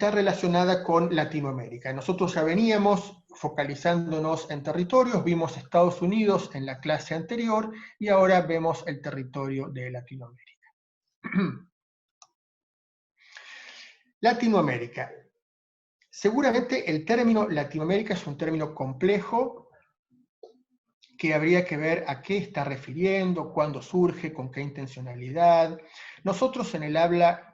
está relacionada con Latinoamérica. Nosotros ya veníamos focalizándonos en territorios, vimos Estados Unidos en la clase anterior y ahora vemos el territorio de Latinoamérica. Latinoamérica. Seguramente el término Latinoamérica es un término complejo que habría que ver a qué está refiriendo, cuándo surge, con qué intencionalidad. Nosotros en el habla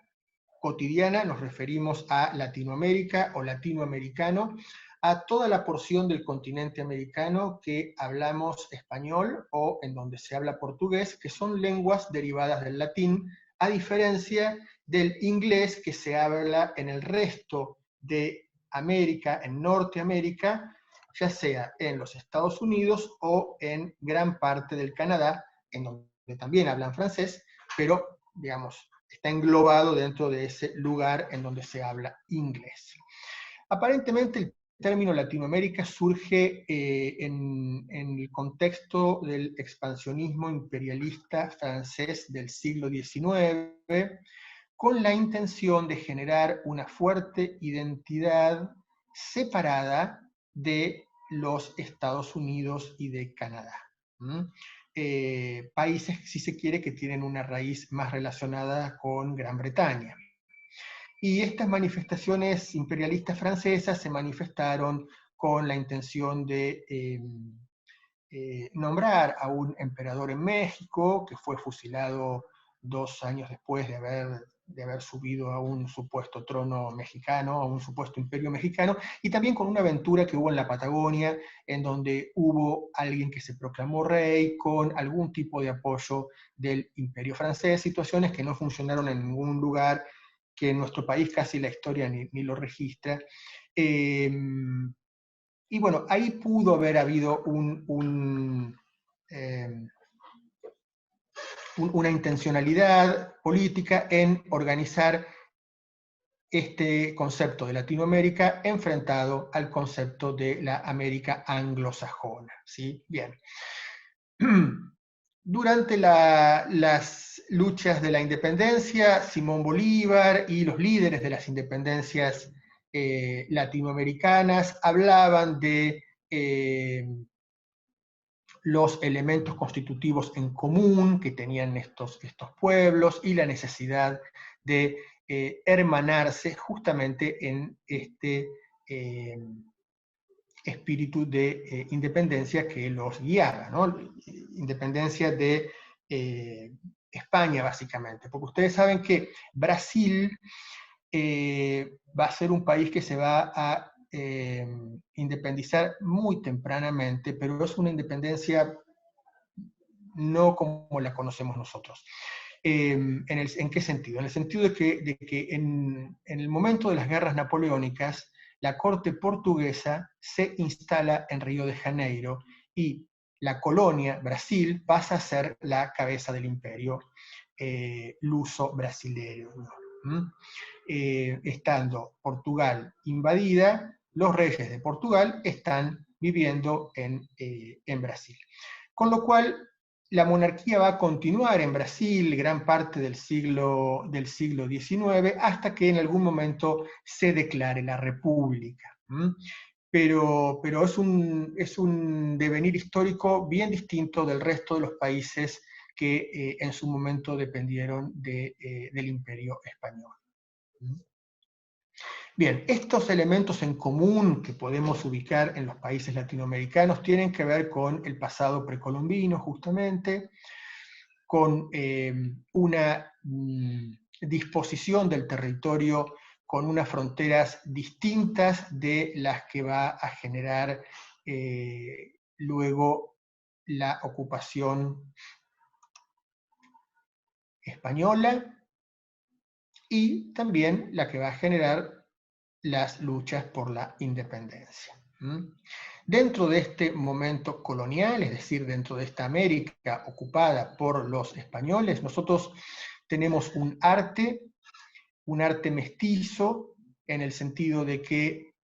cotidiana nos referimos a Latinoamérica o latinoamericano, a toda la porción del continente americano que hablamos español o en donde se habla portugués, que son lenguas derivadas del latín, a diferencia del inglés que se habla en el resto de América, en Norteamérica, ya sea en los Estados Unidos o en gran parte del Canadá, en donde también hablan francés, pero, digamos, está englobado dentro de ese lugar en donde se habla inglés. Aparentemente el término Latinoamérica surge en el contexto del expansionismo imperialista francés del siglo XIX, con la intención de generar una fuerte identidad separada de los Estados Unidos y de Canadá. Países, si se quiere, que tienen una raíz más relacionada con Gran Bretaña. Y estas manifestaciones imperialistas francesas se manifestaron con la intención de nombrar a un emperador en México, que fue fusilado 2 años después de haber subido a un supuesto trono mexicano, a un supuesto imperio mexicano, y también con una aventura que hubo en la Patagonia, en donde hubo alguien que se proclamó rey con algún tipo de apoyo del imperio francés, situaciones que no funcionaron en ningún lugar, que en nuestro país casi la historia ni lo registra. Y bueno, ahí pudo haber habido una intencionalidad política en organizar este concepto de Latinoamérica enfrentado al concepto de la América anglosajona. ¿Sí? Bien. Durante las luchas de la independencia, Simón Bolívar y los líderes de las independencias latinoamericanas hablaban de los elementos constitutivos en común que tenían estos pueblos y la necesidad de hermanarse justamente en este espíritu de independencia que los guiaba, ¿no? Independencia de España, básicamente, porque ustedes saben que Brasil va a ser un país que se va a independizar muy tempranamente, pero es una independencia no como la conocemos nosotros. ¿En qué sentido? En el sentido de que en el momento de las guerras napoleónicas, la corte portuguesa se instala en Río de Janeiro y la colonia, Brasil, pasa a ser la cabeza del imperio luso-brasileño. Estando Portugal invadida, los reyes de Portugal están viviendo en Brasil. Con lo cual, la monarquía va a continuar en Brasil gran parte del siglo XIX hasta que en algún momento se declare la república. Pero es un devenir histórico bien distinto del resto de los países que en su momento dependieron del imperio español. Bien, estos elementos en común que podemos ubicar en los países latinoamericanos tienen que ver con el pasado precolombino, justamente, con una disposición del territorio con unas fronteras distintas de las que va a generar luego la ocupación española y también la que va a generar las luchas por la independencia. Dentro de este momento colonial, es decir, dentro de esta América ocupada por los españoles, nosotros tenemos un arte mestizo, en el sentido de que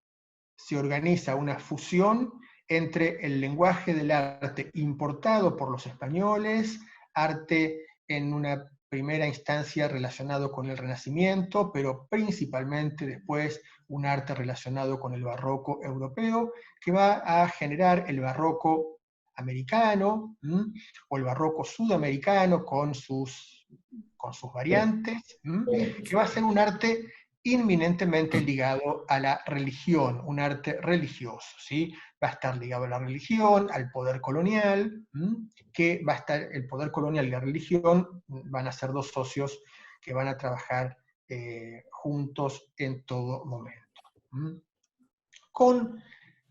se organiza una fusión entre el lenguaje del arte importado por los españoles, arte en una primera instancia relacionado con el Renacimiento, pero principalmente después un arte relacionado con el barroco europeo, que va a generar el barroco americano, o el barroco sudamericano con sus variantes, que va a ser un arte inminentemente ligado a la religión, un arte religioso, ¿sí? Va a estar ligado a la religión, al poder colonial, que va a estar, el poder colonial y la religión van a ser dos socios que van a trabajar juntos en todo momento. Con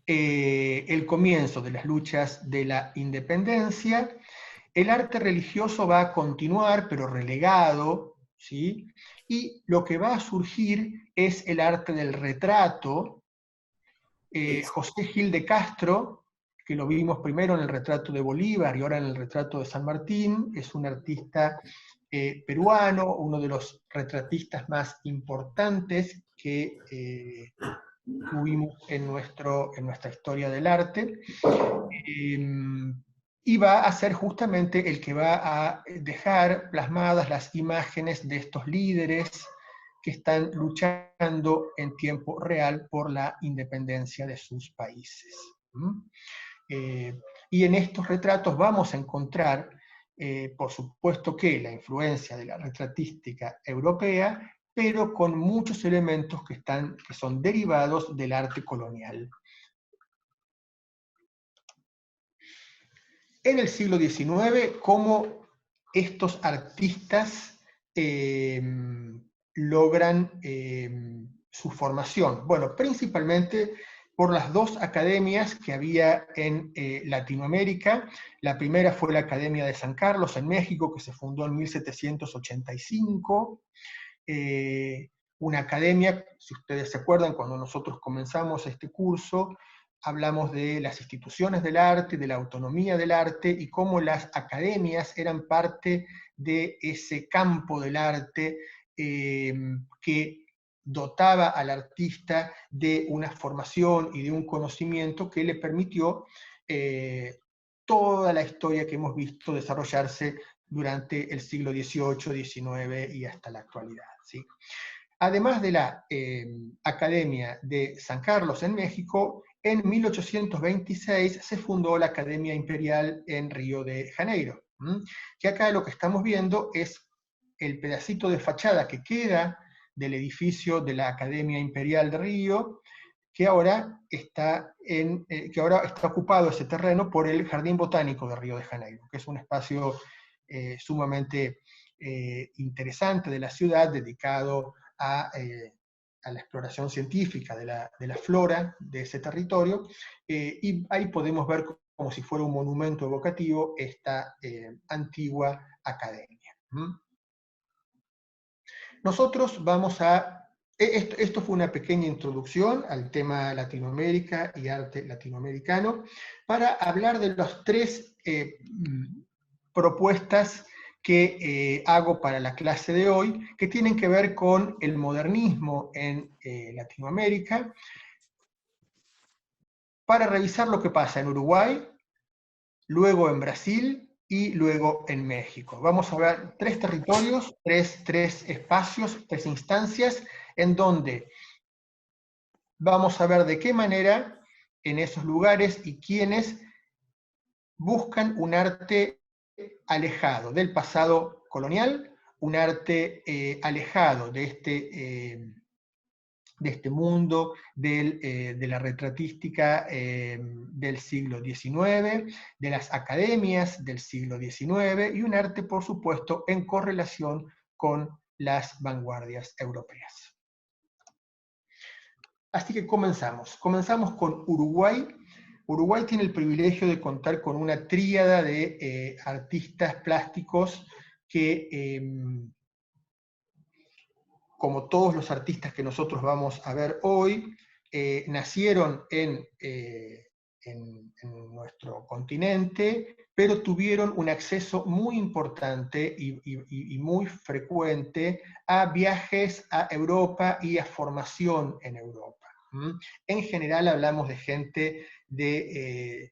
el comienzo de las luchas de la independencia, el arte religioso va a continuar, pero relegado, ¿sí? Y lo que va a surgir es el arte del retrato. José Gil de Castro, que lo vimos primero en el retrato de Bolívar y ahora en el retrato de San Martín, es un artista peruano, uno de los retratistas más importantes que tuvimos en nuestra historia del arte. Y va a ser justamente el que va a dejar plasmadas las imágenes de estos líderes que están luchando en tiempo real por la independencia de sus países. Y en estos retratos vamos a encontrar, por supuesto que la influencia de la retratística europea, pero con muchos elementos que son derivados del arte colonial. En el siglo XIX, cómo estos artistas logran su formación. Bueno, principalmente por las dos academias que había en Latinoamérica. La primera fue la Academia de San Carlos en México, que se fundó en 1785. Una academia, si ustedes se acuerdan, cuando nosotros comenzamos este curso, hablamos de las instituciones del arte, de la autonomía del arte, y cómo las academias eran parte de ese campo del arte que dotaba al artista de una formación y de un conocimiento que le permitió toda la historia que hemos visto desarrollarse durante el siglo XVIII, XIX y hasta la actualidad, ¿sí? Además de la Academia de San Carlos en México, en 1826 se fundó la Academia Imperial en Río de Janeiro, que acá lo que estamos viendo es el pedacito de fachada que queda del edificio de la Academia Imperial de Río, que ahora está ocupado ese terreno por el Jardín Botánico de Río de Janeiro, que es un espacio sumamente interesante de la ciudad, dedicado a la exploración científica de la flora de ese territorio, y ahí podemos ver como si fuera un monumento evocativo esta antigua academia. Nosotros vamos a... Esto fue una pequeña introducción al tema Latinoamérica y arte latinoamericano, para hablar de las tres propuestas que hago para la clase de hoy, que tienen que ver con el modernismo en Latinoamérica, para revisar lo que pasa en Uruguay, luego en Brasil y luego en México. Vamos a ver tres territorios, tres espacios, tres instancias, en donde vamos a ver de qué manera en esos lugares y quiénes buscan un arte alejado del pasado colonial, un arte alejado de este mundo de la retratística del siglo XIX, de las academias del siglo XIX, y un arte, por supuesto, en correlación con las vanguardias europeas. Así que comenzamos. Comenzamos con Uruguay. Uruguay tiene el privilegio de contar con una tríada de artistas plásticos que, como todos los artistas que nosotros vamos a ver hoy, nacieron en nuestro continente, pero tuvieron un acceso muy importante y muy frecuente a viajes a Europa y a formación en Europa. En general hablamos de gente de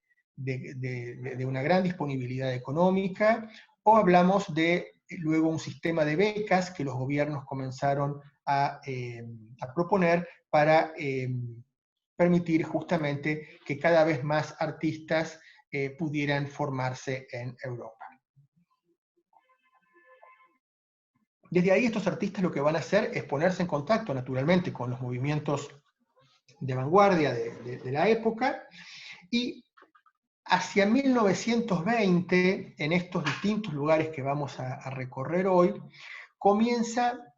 una gran disponibilidad económica, o hablamos de luego un sistema de becas que los gobiernos comenzaron a proponer para permitir justamente que cada vez más artistas pudieran formarse en Europa. Desde ahí estos artistas lo que van a hacer es ponerse en contacto naturalmente con los movimientos de vanguardia de la época, y hacia 1920, en estos distintos lugares que vamos a recorrer hoy, comienza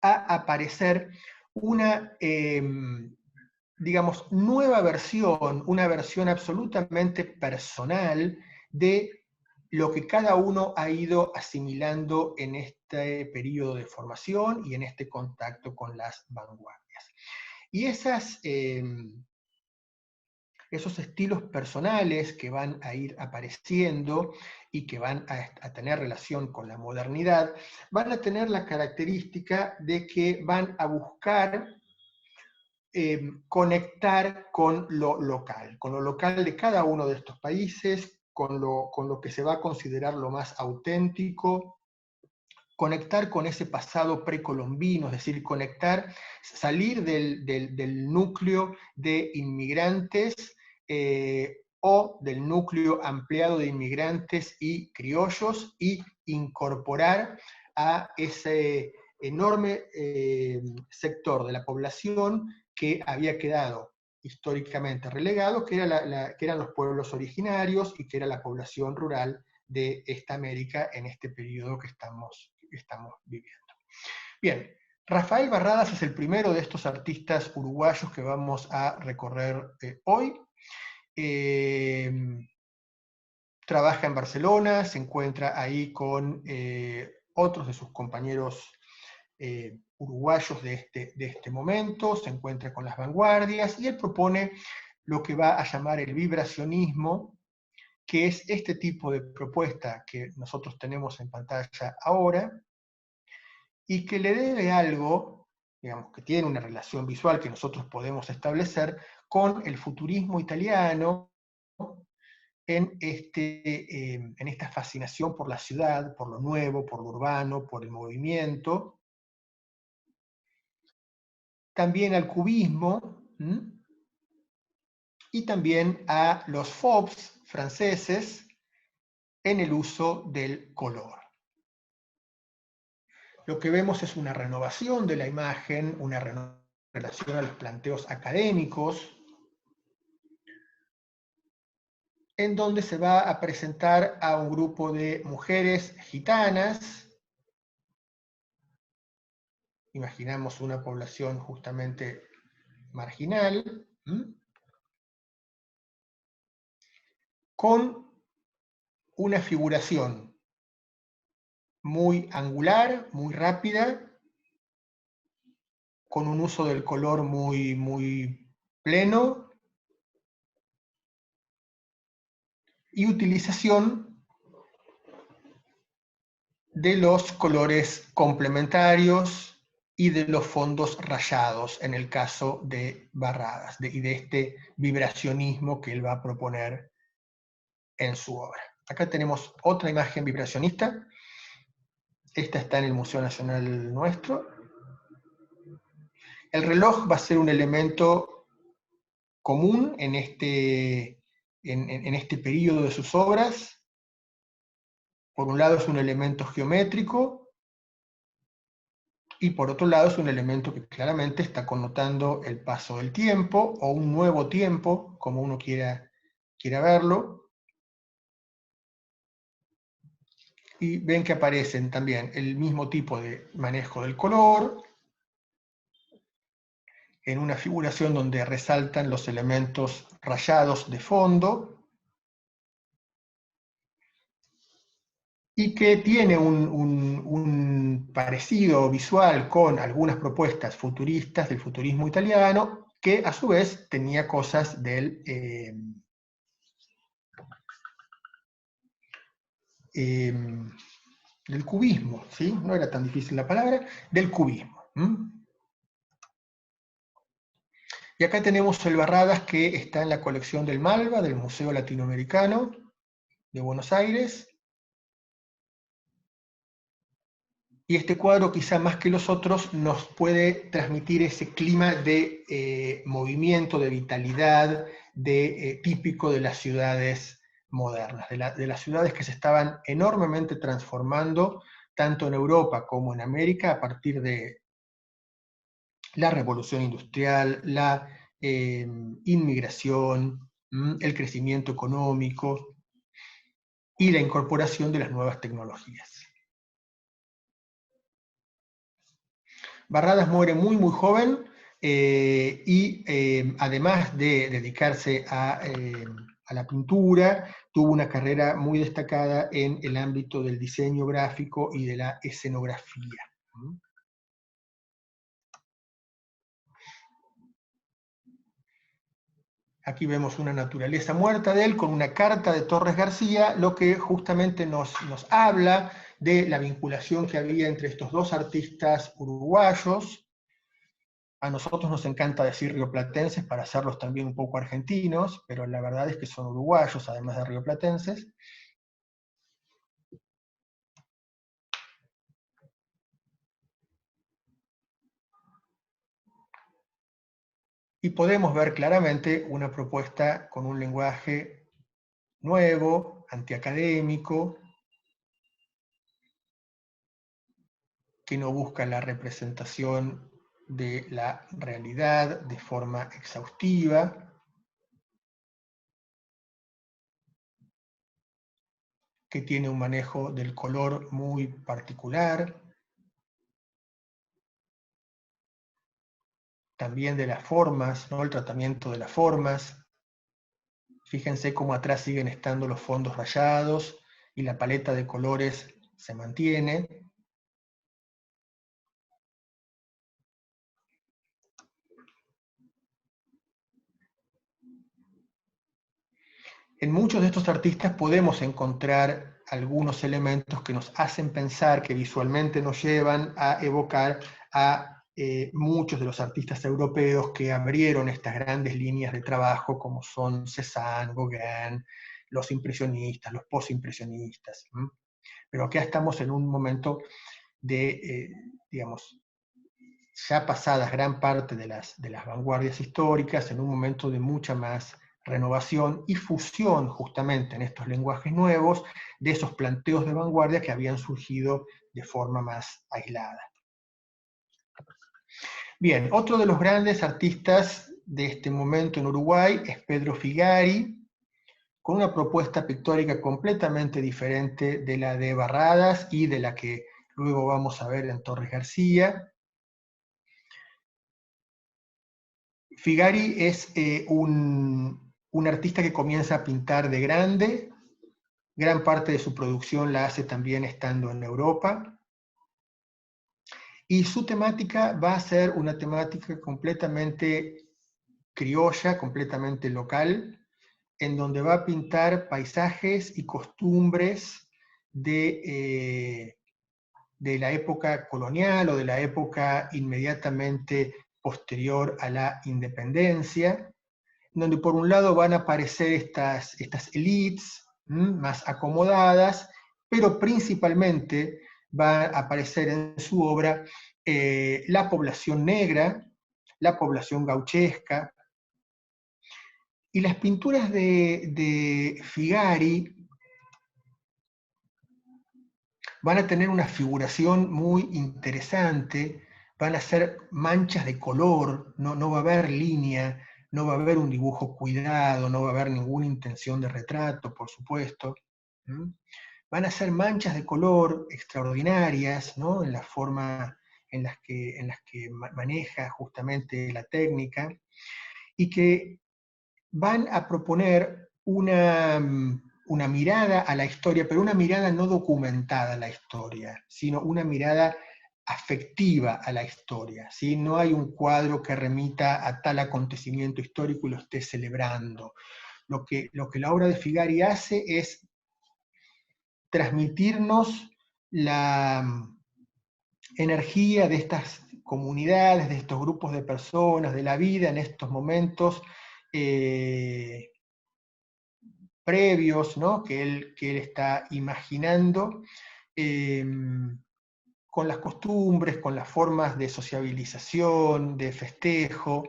a aparecer una, digamos, nueva versión, una versión absolutamente personal de lo que cada uno ha ido asimilando en este periodo de formación y en este contacto con las vanguardias. Y esos estilos personales que van a ir apareciendo y que van a tener relación con la modernidad, van a tener la característica de que van a buscar conectar con lo local de cada uno de estos países, con lo que se va a considerar lo más auténtico, conectar con ese pasado precolombino, es decir, salir del núcleo de inmigrantes o del núcleo ampliado de inmigrantes y criollos y incorporar a ese enorme sector de la población que había quedado históricamente relegado, que eran los pueblos originarios y que era la población rural de esta América en este periodo que estamos viviendo. Bien, Rafael Barradas es el primero de estos artistas uruguayos que vamos a recorrer hoy. Trabaja en Barcelona, se encuentra ahí con otros de sus compañeros uruguayos de este momento, se encuentra con las vanguardias, y él propone lo que va a llamar el vibracionismo, que es este tipo de propuesta que nosotros tenemos en pantalla ahora, y que le debe algo, digamos, que tiene una relación visual que nosotros podemos establecer con el futurismo italiano, en esta fascinación por la ciudad, por lo nuevo, por lo urbano, por el movimiento. También al cubismo, y también a los fauves franceses en el uso del color. Lo que vemos es una renovación de la imagen, una renovación en relación a los planteos académicos, en donde se va a presentar a un grupo de mujeres gitanas. Imaginamos una población justamente marginal, con una figuración muy angular, muy rápida, con un uso del color muy, muy pleno, y utilización de los colores complementarios y de los fondos rayados, en el caso de Barradas, y de este vibracionismo que él va a proponer en su obra. Acá tenemos otra imagen vibracionista. Esta está en el Museo Nacional nuestro. El reloj va a ser un elemento común en este periodo de sus obras. Por un lado es un elemento geométrico, y por otro lado es un elemento que claramente está connotando el paso del tiempo, o un nuevo tiempo, como uno quiera verlo. Y ven que aparecen también el mismo tipo de manejo del color, en una figuración donde resaltan los elementos rayados de fondo, y que tiene un parecido visual con algunas propuestas futuristas del futurismo italiano, que a su vez tenía cosas del cubismo, ¿sí? No era tan difícil la palabra, del cubismo. Y acá tenemos el Barradas, que está en la colección del Malva, del Museo Latinoamericano de Buenos Aires. Y este cuadro, quizá más que los otros, nos puede transmitir ese clima de movimiento, de vitalidad, típico de las ciudades modernas, de las ciudades que se estaban enormemente transformando, tanto en Europa como en América, a partir de la revolución industrial, la inmigración, el crecimiento económico y la incorporación de las nuevas tecnologías. Barradas muere muy, muy joven y además de dedicarse a la pintura, tuvo una carrera muy destacada en el ámbito del diseño gráfico y de la escenografía. Aquí vemos una naturaleza muerta de él con una carta de Torres García, lo que justamente nos habla de la vinculación que había entre estos dos artistas uruguayos. A nosotros nos encanta decir rioplatenses para hacerlos también un poco argentinos, pero la verdad es que son uruguayos, además de rioplatenses. Y podemos ver claramente una propuesta con un lenguaje nuevo, antiacadémico, que no busca la representación de la realidad de forma exhaustiva, que tiene un manejo del color muy particular, también de las formas, ¿no? El tratamiento de las formas. Fíjense cómo atrás siguen estando los fondos rayados y la paleta de colores se mantiene. En muchos de estos artistas podemos encontrar algunos elementos que nos hacen pensar, que visualmente nos llevan a evocar a muchos de los artistas europeos que abrieron estas grandes líneas de trabajo, como son Cézanne, Gauguin, los impresionistas, los postimpresionistas. Pero acá estamos en un momento de, digamos, ya pasadas gran parte de las vanguardias históricas, en un momento de mucha más renovación y fusión justamente en estos lenguajes nuevos de esos planteos de vanguardia que habían surgido de forma más aislada. Bien, otro de los grandes artistas de este momento en Uruguay es Pedro Figari, con una propuesta pictórica completamente diferente de la de Barradas y de la que luego vamos a ver en Torres García. Figari es un artista que comienza a pintar de grande, gran parte de su producción la hace también estando en Europa, y su temática va a ser una temática completamente criolla, completamente local, en donde va a pintar paisajes y costumbres de la época colonial o de la época inmediatamente posterior a la independencia, donde por un lado van a aparecer estas élites más acomodadas, pero principalmente va a aparecer en su obra la población negra, la población gauchesca, y las pinturas de Figari van a tener una figuración muy interesante, van a ser manchas de color, no va a haber línea, no va a haber un dibujo cuidado, no va a haber ninguna intención de retrato, por supuesto. Van a ser manchas de color extraordinarias, ¿no? En la forma en las que maneja justamente la técnica, y que van a proponer una mirada a la historia, pero una mirada no documentada a la historia, sino una mirada afectiva a la historia. ¿Sí? No hay un cuadro que remita a tal acontecimiento histórico y lo esté celebrando. Lo que la obra de Figari hace es transmitirnos la energía de estas comunidades, de estos grupos de personas, de la vida en estos momentos previos, ¿no? que él está imaginando, con las costumbres, con las formas de sociabilización, de festejo.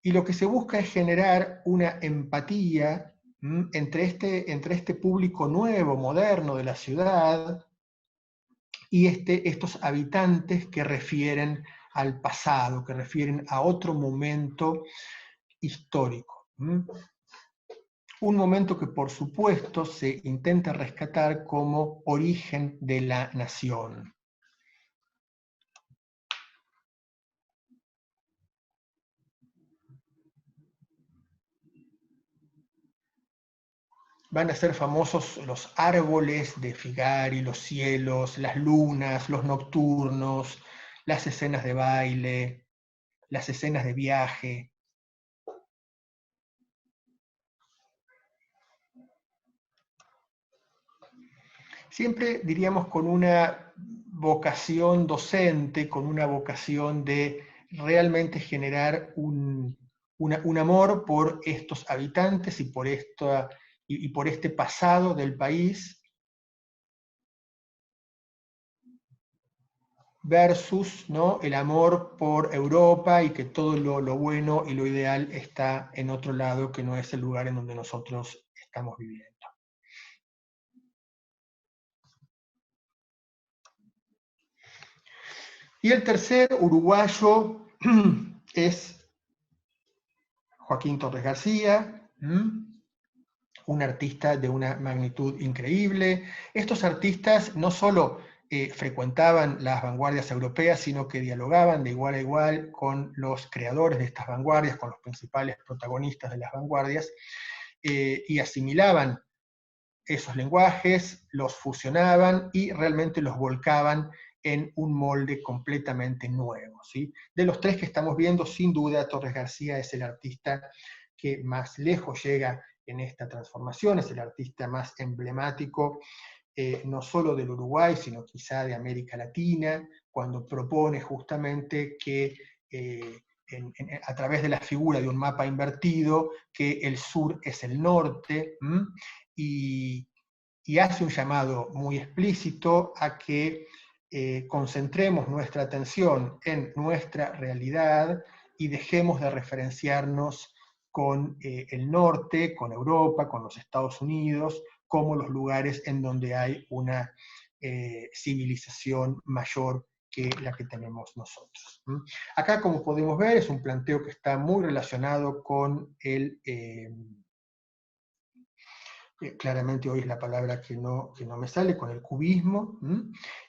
Y lo que se busca es generar una empatía entre este público nuevo, moderno de la ciudad, y estos habitantes que refieren al pasado, que refieren a otro momento histórico. Un momento que por supuesto se intenta rescatar como origen de la nación. Van a ser famosos los árboles de Figari, los cielos, las lunas, los nocturnos, las escenas de baile, las escenas de viaje. Siempre diríamos con una vocación docente, con una vocación de realmente generar un amor por estos habitantes y por este pasado del país, versus, ¿no?, el amor por Europa y que todo lo bueno y lo ideal está en otro lado que no es el lugar en donde nosotros estamos viviendo. Y el tercer uruguayo es Joaquín Torres García, un artista de una magnitud increíble. Estos artistas no solo frecuentaban las vanguardias europeas, sino que dialogaban de igual a igual con los creadores de estas vanguardias, con los principales protagonistas de las vanguardias, y asimilaban esos lenguajes, los fusionaban y realmente los volcaban en un molde completamente nuevo, ¿sí? De los tres que estamos viendo, sin duda, Torres García es el artista que más lejos llega en esta transformación, es el artista más emblemático, no solo del Uruguay, sino quizá de América Latina, cuando propone justamente que a través de la figura de un mapa invertido, que el sur es el norte, y, y hace un llamado muy explícito a que concentremos nuestra atención en nuestra realidad y dejemos de referenciarnos con el norte, con Europa, con los Estados Unidos, como los lugares en donde hay una civilización mayor que la que tenemos nosotros. Acá, como podemos ver, es un planteo que está muy relacionado con claramente hoy es la palabra que no me sale, con el cubismo,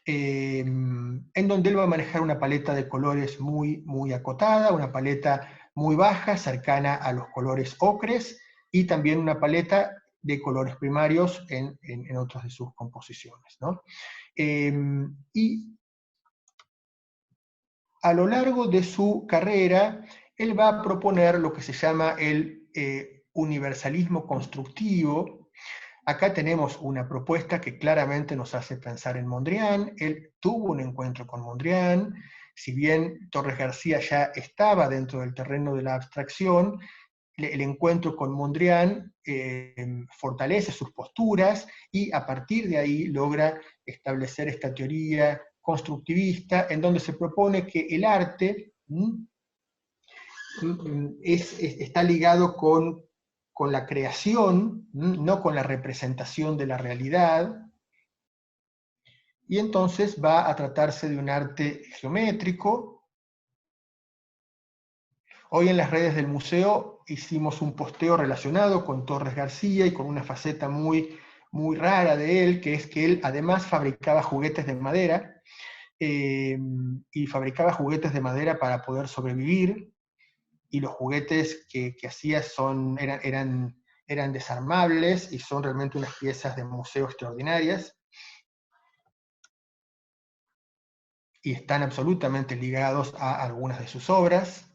en donde él va a manejar una paleta de colores muy, muy acotada, una paleta muy baja, cercana a los colores ocres, y también una paleta de colores primarios en otras de sus composiciones, ¿no? Y a lo largo de su carrera, él va a proponer lo que se llama el universalismo constructivo. Acá tenemos una propuesta que claramente nos hace pensar en Mondrian. Él tuvo un encuentro con Mondrian, si bien Torres García ya estaba dentro del terreno de la abstracción, el encuentro con Mondrian fortalece sus posturas y a partir de ahí logra establecer esta teoría constructivista en donde se propone que el arte está ligado con la creación, no con la representación de la realidad, y entonces va a tratarse de un arte geométrico. Hoy en las redes del museo hicimos un posteo relacionado con Torres García y con una faceta muy, muy rara de él, que es que él además fabricaba juguetes de madera, y fabricaba juguetes de madera para poder sobrevivir, y los juguetes que hacía eran desarmables y son realmente unas piezas de museo extraordinarias, y están absolutamente ligados a algunas de sus obras.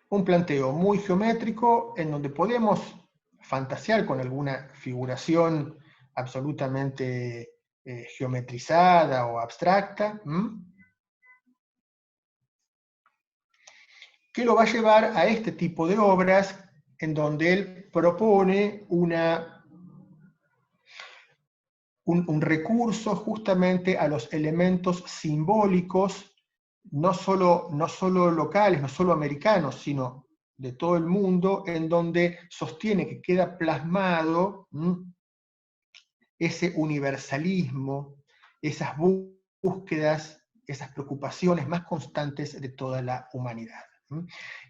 Un planteo muy geométrico en donde podemos fantasear con alguna figuración absolutamente geometrizada o abstracta, que lo va a llevar a este tipo de obras en donde él propone un recurso justamente a los elementos simbólicos, no solo locales, no solo americanos, sino de todo el mundo, en donde sostiene que queda plasmado ese universalismo, esas búsquedas, esas preocupaciones más constantes de toda la humanidad.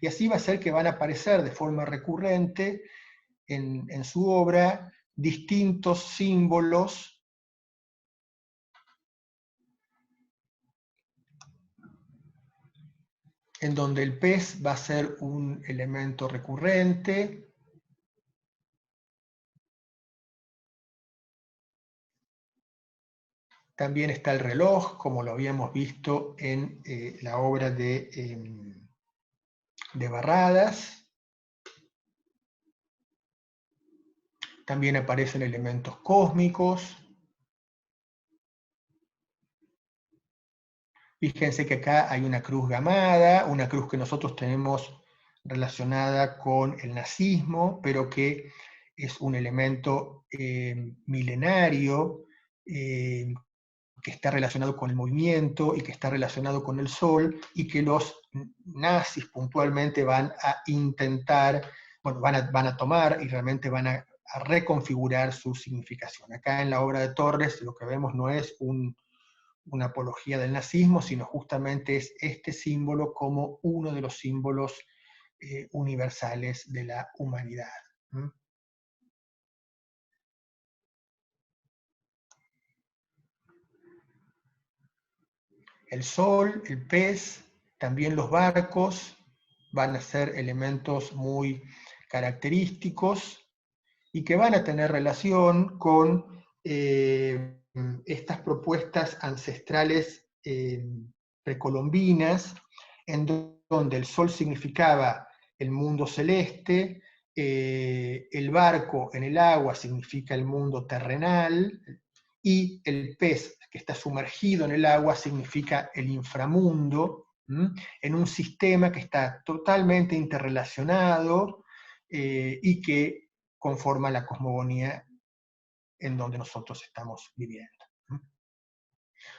Y así va a ser que van a aparecer de forma recurrente en su obra distintos símbolos en donde el pez va a ser un elemento recurrente. También está el reloj, como lo habíamos visto en la obra de Barradas. También aparecen elementos cósmicos. Fíjense que acá hay una cruz gamada, una cruz que nosotros tenemos relacionada con el nazismo, pero que es un elemento milenario, que está relacionado con el movimiento y que está relacionado con el sol, y que los nazis puntualmente van a intentar, bueno, van a tomar y realmente van a reconfigurar su significación. Acá en la obra de Torres lo que vemos no es una apología del nazismo, sino justamente es este símbolo como uno de los símbolos universales de la humanidad. El sol, el pez, también los barcos van a ser elementos muy característicos y que van a tener relación con estas propuestas ancestrales precolombinas, en donde el sol significaba el mundo celeste, el barco en el agua significa el mundo terrenal, y el pez que está sumergido en el agua significa el inframundo, en un sistema que está totalmente interrelacionado y que conforma la cosmogonía en donde nosotros estamos viviendo.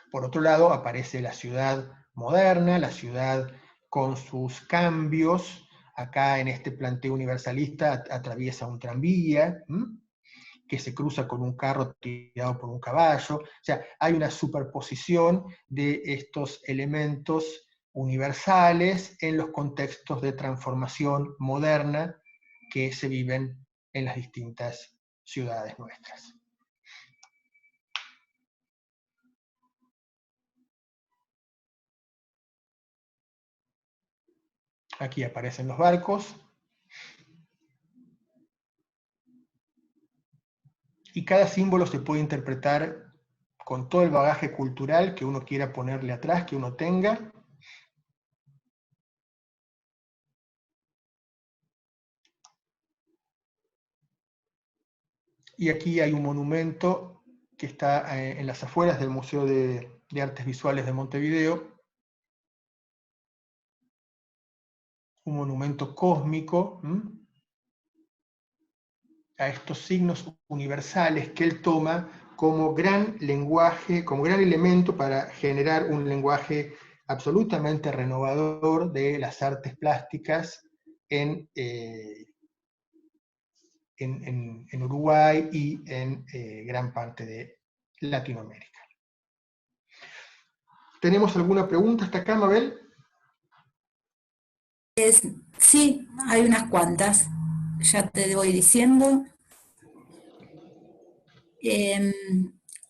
Por otro lado, aparece la ciudad moderna, la ciudad con sus cambios. Acá en este planteo universalista atraviesa un tranvía, que se cruza con un carro tirado por un caballo. O sea, hay una superposición de estos elementos universales en los contextos de transformación moderna que se viven en las distintas ciudades nuestras. Aquí aparecen los barcos. Y cada símbolo se puede interpretar con todo el bagaje cultural que uno quiera ponerle atrás, que uno tenga. Y aquí hay un monumento que está en las afueras del Museo de Artes Visuales de Montevideo, un monumento cósmico a estos signos universales que él toma como gran lenguaje, como gran elemento para generar un lenguaje absolutamente renovador de las artes plásticas en Uruguay y en gran parte de Latinoamérica. ¿Tenemos alguna pregunta hasta acá, Mabel? Sí, hay unas cuantas, ya te voy diciendo. Eh,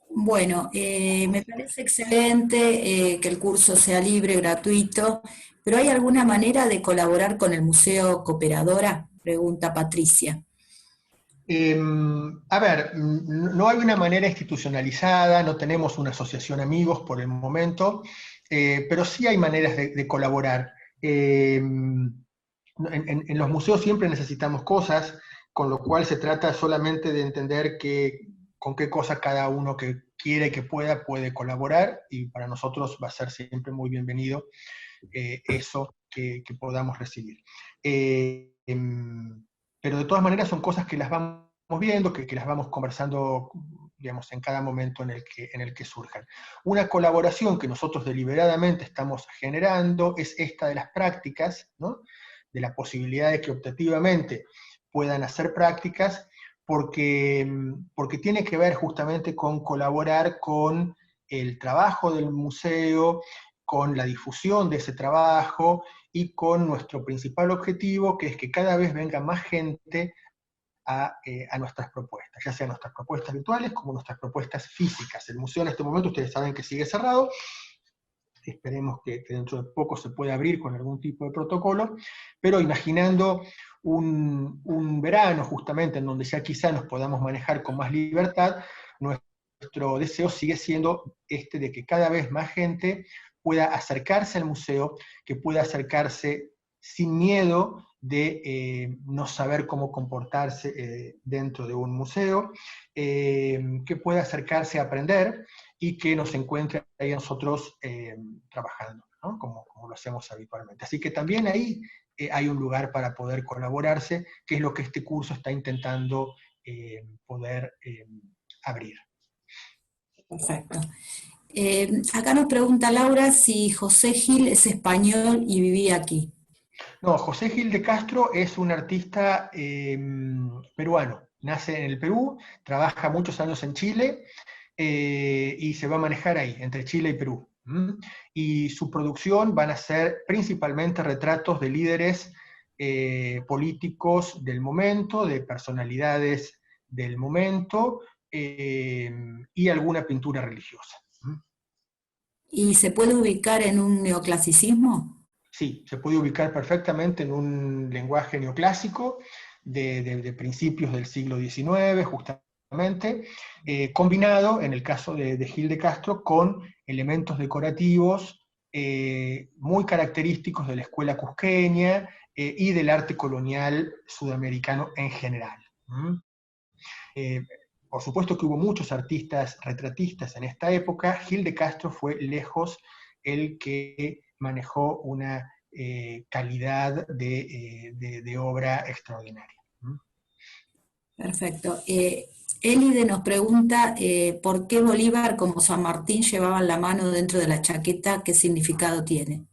bueno, me parece excelente que el curso sea libre, gratuito, pero ¿hay alguna manera de colaborar con el Museo Cooperadora? Pregunta Patricia. A ver, no hay una manera institucionalizada, no tenemos una asociación amigos por el momento, pero sí hay maneras de colaborar. En los museos siempre necesitamos cosas, con lo cual se trata solamente de entender con qué cosa cada uno que quiere, que puede colaborar, y para nosotros va a ser siempre muy bienvenido eso que podamos recibir. pero de todas maneras son cosas que las vamos viendo, que las vamos conversando, digamos, en cada momento en el que surjan. Una colaboración que nosotros deliberadamente estamos generando es esta de las prácticas, ¿no? De la posibilidad de que optativamente puedan hacer prácticas, porque tiene que ver justamente con colaborar con el trabajo del museo, con la difusión de ese trabajo y con nuestro principal objetivo, que es que cada vez venga más gente a nuestras propuestas, ya sean nuestras propuestas virtuales como nuestras propuestas físicas. El museo en este momento, ustedes saben que sigue cerrado, esperemos que dentro de poco se pueda abrir con algún tipo de protocolo, pero imaginando un verano justamente en donde ya quizá nos podamos manejar con más libertad, nuestro deseo sigue siendo este de que cada vez más gente pueda acercarse al museo, que pueda acercarse sin miedo de no saber cómo comportarse dentro de un museo, que pueda acercarse a aprender y que nos encuentre ahí nosotros trabajando, ¿no? Como lo hacemos habitualmente. Así que también ahí hay un lugar para poder colaborarse, que es lo que este curso está intentando poder abrir. Perfecto. Acá nos pregunta Laura si José Gil es español y vivía aquí. No, José Gil de Castro es un artista peruano. Nace en el Perú, trabaja muchos años en Chile y se va a manejar ahí, entre Chile y Perú. Y su producción van a ser principalmente retratos de líderes políticos del momento, de personalidades del momento y alguna pintura religiosa. ¿Y se puede ubicar en un neoclasicismo? Sí, se puede ubicar perfectamente en un lenguaje neoclásico de principios del siglo XIX, justamente, combinado, en el caso de Gil de Castro, con elementos decorativos muy característicos de la escuela cusqueña y del arte colonial sudamericano en general. Eh, por supuesto que hubo muchos artistas retratistas en esta época. Gil de Castro fue lejos el que manejó una calidad de obra extraordinaria. Perfecto. Elide nos pregunta por qué Bolívar como San Martín llevaban la mano dentro de la chaqueta, ¿qué significado tiene?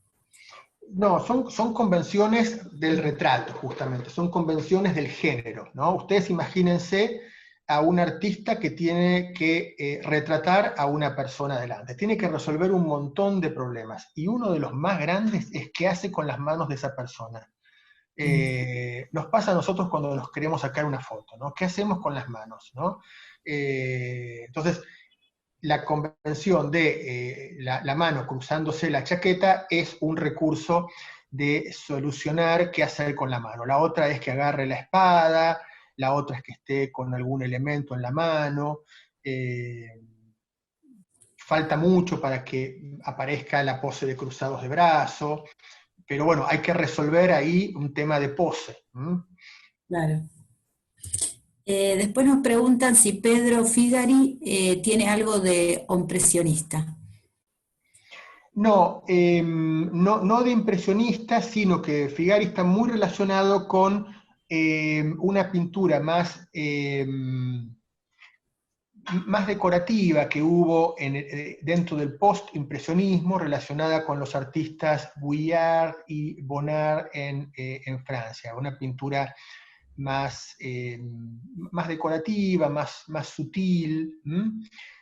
No, son convenciones del retrato, justamente, son convenciones del género, ¿no? Ustedes imagínense a un artista que tiene que retratar a una persona delante, tiene que resolver un montón de problemas, y uno de los más grandes es qué hace con las manos de esa persona. Nos pasa a nosotros cuando nos queremos sacar una foto, ¿no? ¿Qué hacemos con las manos, ¿no? Entonces, la convención de la mano cruzándose la chaqueta es un recurso de solucionar qué hacer con la mano. La otra es que agarre la espada, la otra es que esté con algún elemento en la mano. Falta mucho para que aparezca la pose de cruzados de brazo, pero bueno, hay que resolver ahí un tema de pose. Claro. Después nos preguntan si Pedro Figari tiene algo de impresionista. No, no de impresionista, sino que Figari está muy relacionado con una pintura más decorativa que hubo dentro del post-impresionismo, relacionada con los artistas Vuillard y Bonnard en Francia. Una pintura más decorativa, más sutil.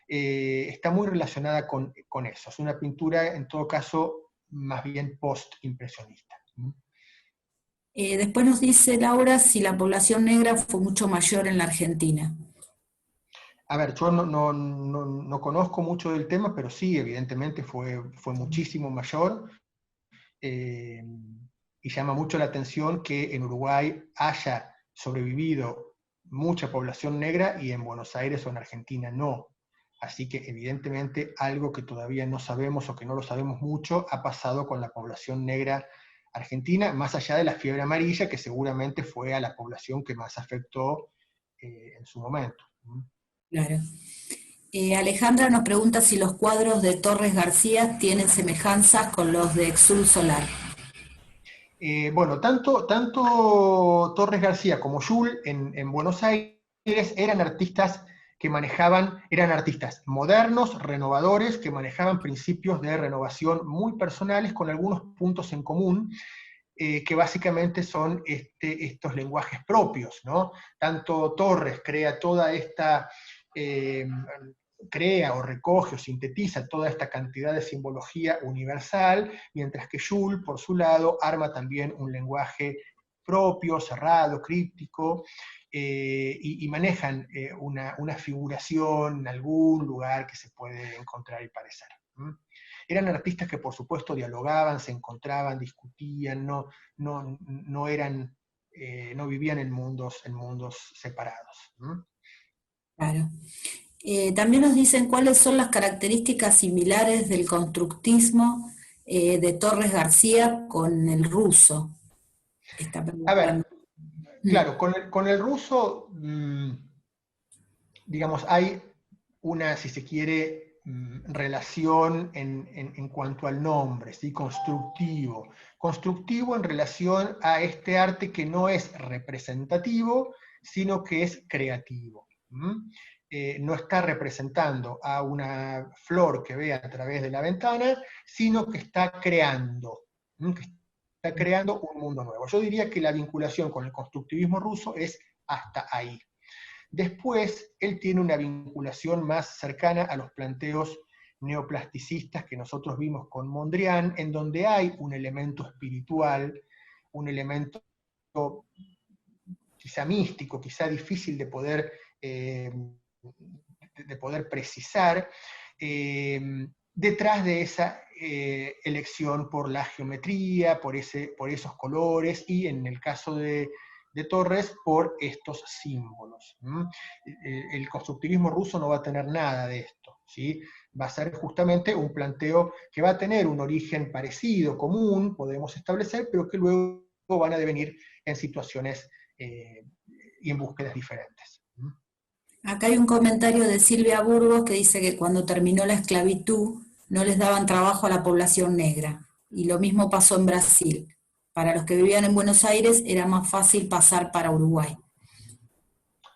Está muy relacionada con eso. Es una pintura, en todo caso, más bien post-impresionista. Después nos dice Laura si la población negra fue mucho mayor en la Argentina. A ver, yo no conozco mucho del tema, pero sí, evidentemente fue muchísimo mayor. eh, y llama mucho la atención que en Uruguay haya sobrevivido mucha población negra y en Buenos Aires o en Argentina no. Así que evidentemente algo que todavía no sabemos o que no lo sabemos mucho ha pasado con la población negra argentina, más allá de la fiebre amarilla, que seguramente fue a la población que más afectó en su momento. Claro. Alejandra nos pregunta si los cuadros de Torres García tienen semejanzas con los de Exul Solar. Bueno, tanto Torres García como Jules en Buenos Aires eran artistas eran artistas modernos, renovadores, que manejaban principios de renovación muy personales con algunos puntos en común, que básicamente son estos lenguajes propios, ¿no? Tanto Torres crea toda esta, eh, crea o recoge o sintetiza toda esta cantidad de simbología universal, mientras que Jules, por su lado, arma también un lenguaje propio, cerrado, críptico, y manejan una figuración en algún lugar que se puede encontrar y parecer. Eran artistas que por supuesto dialogaban, se encontraban, discutían, no eran, no vivían en mundos separados. Claro. También nos dicen cuáles son las características similares del constructismo de Torres García con el ruso. Está A preguntando. ver, claro, con el ruso, digamos, hay una, si se quiere, relación en cuanto al nombre, ¿sí? Constructivo. Constructivo en relación a este arte que no es representativo, sino que es creativo. No está representando a una flor que ve a través de la ventana, sino que está creando, que está creando un mundo nuevo. Yo diría que la vinculación con el constructivismo ruso es hasta ahí. Después, él tiene una vinculación más cercana a los planteos neoplasticistas que nosotros vimos con Mondrian, en donde hay un elemento espiritual, un elemento quizá místico, quizá difícil de poder precisar, detrás de esa elección por la geometría, por esos colores, y en el caso de Torres, por estos símbolos. El constructivismo ruso no va a tener nada de esto, ¿sí? Va a ser justamente un planteo que va a tener un origen parecido, común, podemos establecer, pero que luego van a devenir en situaciones y en búsquedas diferentes. Acá hay un comentario de Silvia Burgos que dice que cuando terminó la esclavitud no les daban trabajo a la población negra. Y lo mismo pasó en Brasil. Para los que vivían en Buenos Aires era más fácil pasar para Uruguay.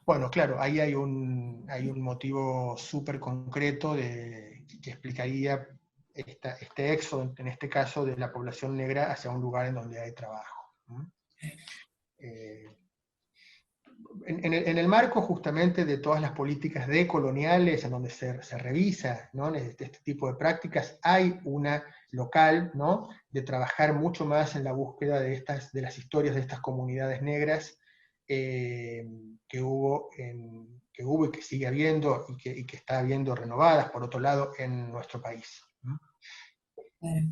Bueno, claro, ahí hay un motivo súper concreto que explicaría este éxodo, en este caso, de la población negra hacia un lugar en donde hay trabajo. Eh, en el marco justamente de todas las políticas decoloniales, en donde se revisa, ¿no? este tipo de prácticas, hay una local, ¿no? De trabajar mucho más en la búsqueda de las historias de estas comunidades negras que hubo y que sigue habiendo y que está habiendo renovadas, por otro lado, en nuestro país. Claro.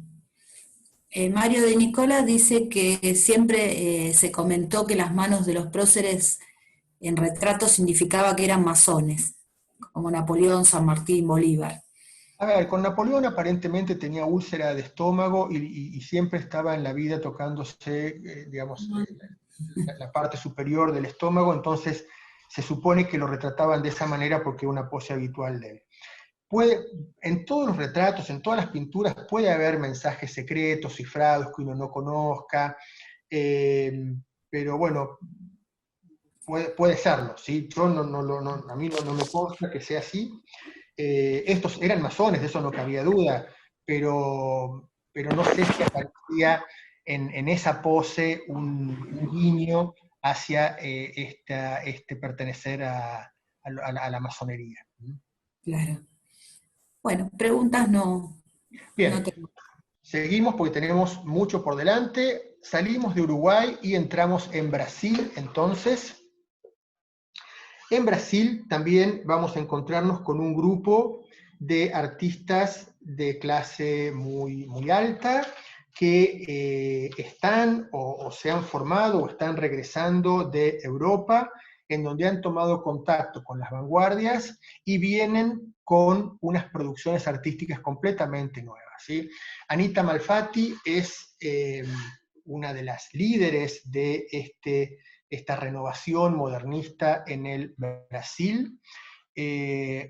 Mario de Nicola dice que siempre se comentó que las manos de los próceres en retratos significaba que eran masones, como Napoleón, San Martín, Bolívar. A ver, con Napoleón aparentemente tenía úlcera de estómago y siempre estaba en la vida tocándose, digamos, la parte superior del estómago, entonces se supone que lo retrataban de esa manera porque es una pose habitual de él. En todos los retratos, en todas las pinturas, puede haber mensajes secretos, cifrados, que uno no conozca, pero bueno, puede serlo, ¿sí? Yo a mí no me consta que sea así. Estos eran masones, de eso no cabía duda, pero no sé si aparecía en esa pose un guiño hacia este pertenecer a la masonería. Claro. Bueno, preguntas no Bien, tengo. seguimos porque tenemos mucho por delante. Salimos de Uruguay y entramos en Brasil, entonces. En Brasil también vamos a encontrarnos con un grupo de artistas de clase muy alta que están o se han formado o están regresando de Europa, en donde han tomado contacto con las vanguardias y vienen con unas producciones artísticas completamente nuevas. ¿Sí? Anita Malfatti es una de las líderes de esta renovación modernista en el Brasil.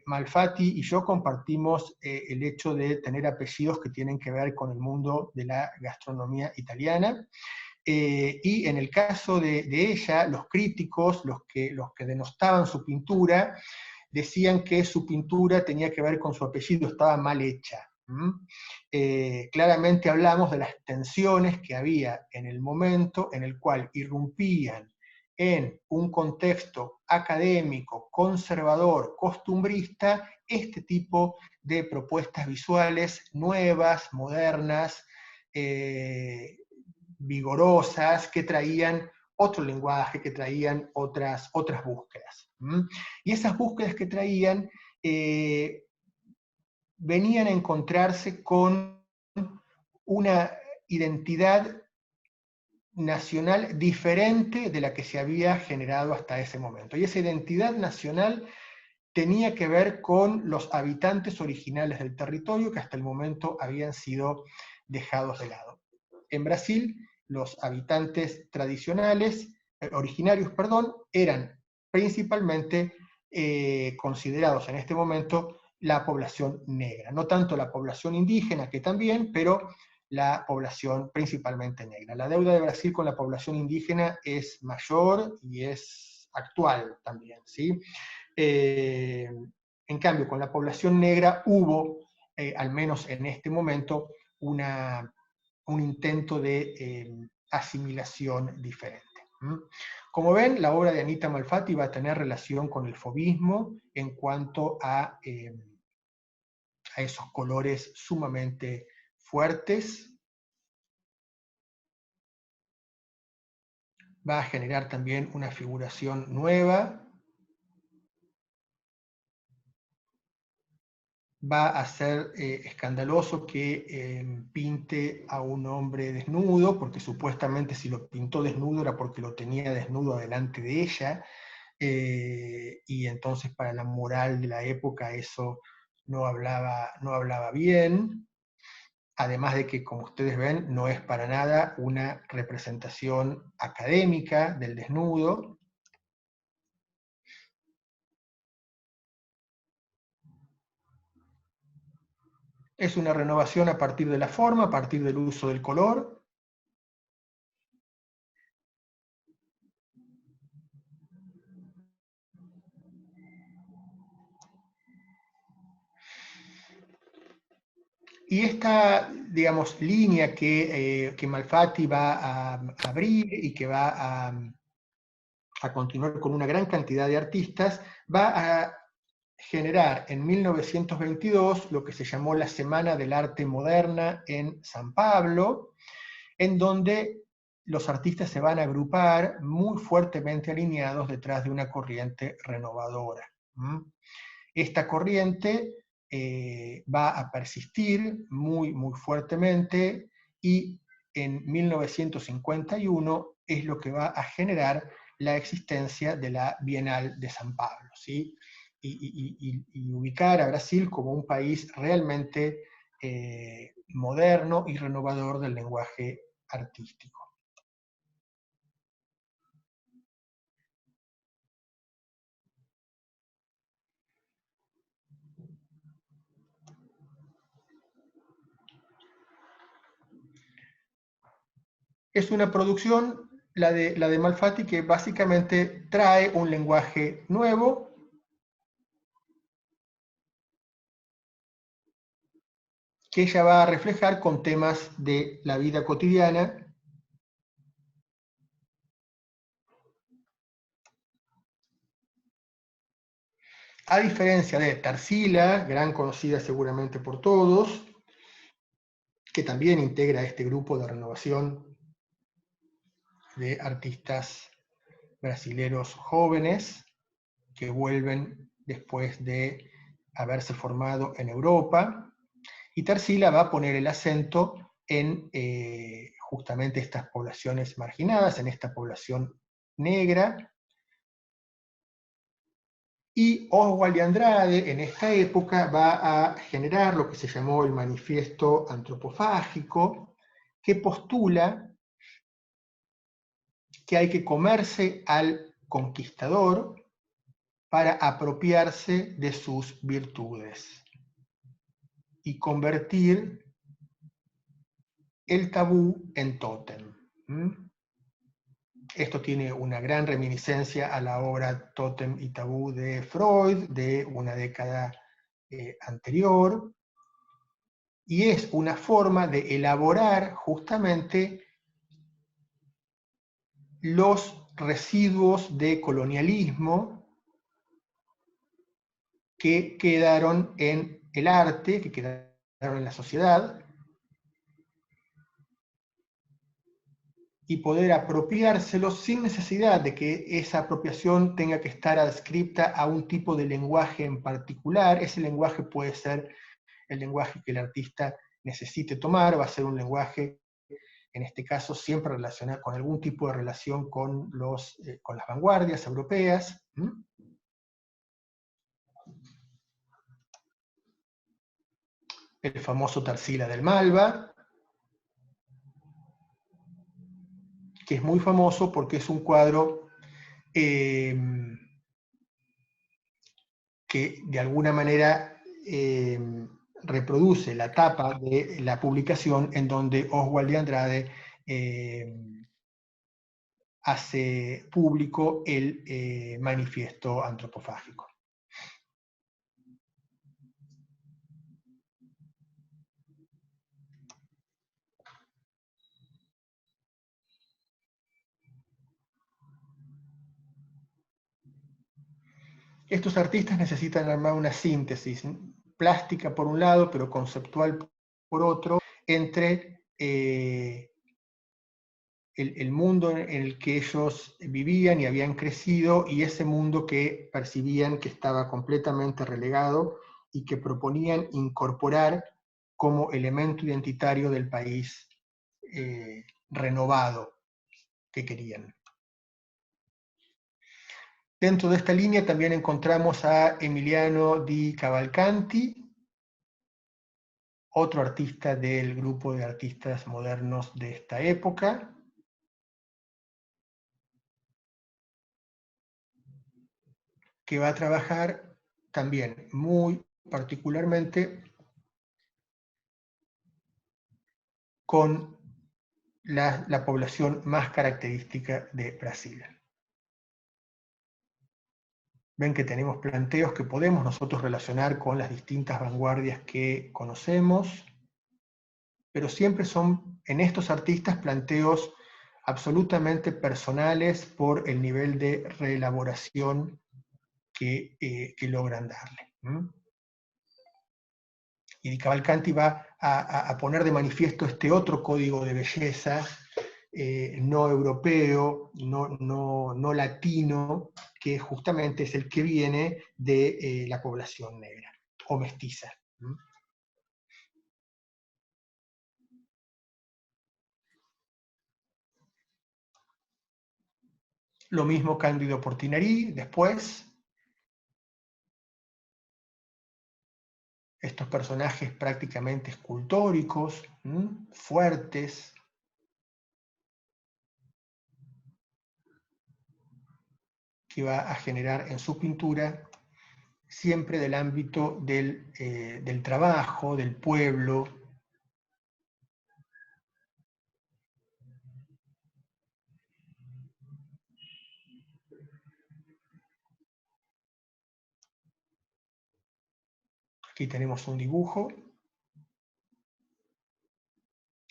Malfatti y yo compartimos el hecho de tener apellidos que tienen que ver con el mundo de la gastronomía italiana. Y en el caso de ella, los críticos, los que denostaban su pintura, decían que su pintura tenía que ver con su apellido, estaba mal hecha. Claramente hablamos de las tensiones que había en el momento en el cual irrumpían en un contexto académico, conservador, costumbrista, este tipo de propuestas visuales nuevas, modernas, vigorosas, que traían otro lenguaje, que traían otras búsquedas. Y esas búsquedas que traían venían a encontrarse con una identidad nacional diferente de la que se había generado hasta ese momento. Y esa identidad nacional tenía que ver con los habitantes originales del territorio que hasta el momento habían sido dejados de lado. En Brasil, los habitantes tradicionales, originarios, perdón, eran principalmente considerados en este momento la población negra, no tanto la población indígena, que también, pero la población principalmente negra. La deuda de Brasil con la población indígena es mayor y es actual también, ¿sí? En cambio, con la población negra hubo, al menos en este momento, un intento de asimilación diferente. Como ven, la obra de Anita Malfatti va a tener relación con el fauvismo en cuanto a esos colores sumamente fuertes. Va a generar también una figuración nueva. Va a ser escandaloso que pinte a un hombre desnudo, porque supuestamente si lo pintó desnudo era porque lo tenía desnudo delante de ella, y entonces para la moral de la época eso no hablaba bien, además de que, como ustedes ven, no es para nada una representación académica del desnudo. Es una renovación a partir de la forma, a partir del uso del color. Y esta, digamos, línea que Malfatti va a abrir y que va a continuar con una gran cantidad de artistas, va a generar en 1922 lo que se llamó la Semana del Arte Moderna en San Pablo, en donde los artistas se van a agrupar muy fuertemente alineados detrás de una corriente renovadora. Esta corriente va a persistir muy fuertemente y en 1951 es lo que va a generar la existencia de la Bienal de San Pablo, ¿sí? Y ubicar a Brasil como un país realmente moderno y renovador del lenguaje artístico. Es una producción, la de Malfatti, que básicamente trae un lenguaje nuevo, que ella va a reflejar con temas de la vida cotidiana. A diferencia de Tarsila, gran conocida seguramente por todos, que también integra este grupo de renovación de artistas brasileros jóvenes que vuelven después de haberse formado en Europa. Y Tarsila va a poner el acento en justamente estas poblaciones marginadas, en esta población negra. Y Oswald de Andrade en esta época va a generar lo que se llamó el manifiesto antropofágico, que postula que hay que comerse al conquistador para apropiarse de sus virtudes y convertir el tabú en tótem. Esto tiene una gran reminiscencia a la obra Tótem y Tabú de Freud, de una década anterior, y es una forma de elaborar justamente los residuos de colonialismo que quedaron en el arte, que quedaron en la sociedad, y poder apropiárselo sin necesidad de que esa apropiación tenga que estar adscripta a un tipo de lenguaje en particular. Ese lenguaje puede ser el lenguaje que el artista necesite tomar, va a ser un lenguaje, en este caso, siempre relacionado con algún tipo de relación con las vanguardias europeas. El famoso Tarsila del Malva, que es muy famoso porque es un cuadro que de alguna manera reproduce la tapa de la publicación en donde Oswald de Andrade hace público el manifiesto antropofágico. Estos artistas necesitan armar una síntesis plástica por un lado, pero conceptual por otro, entre el mundo en el que ellos vivían y habían crecido y ese mundo que percibían que estaba completamente relegado y que proponían incorporar como elemento identitario del país renovado que querían. Dentro de esta línea también encontramos a Emiliano di Cavalcanti, otro artista del grupo de artistas modernos de esta época, que va a trabajar también muy particularmente con la población más característica de Brasil. Ven que tenemos planteos que podemos nosotros relacionar con las distintas vanguardias que conocemos, pero siempre son en estos artistas planteos absolutamente personales por el nivel de reelaboración que logran darle. Y Di Cavalcanti va a poner de manifiesto este otro código de belleza no europeo, no latino, que justamente es el que viene de la población negra o mestiza. Lo mismo Cándido Portinari, después. Estos personajes prácticamente escultóricos, fuertes, que va a generar en su pintura siempre del ámbito del trabajo, del pueblo. Aquí tenemos un dibujo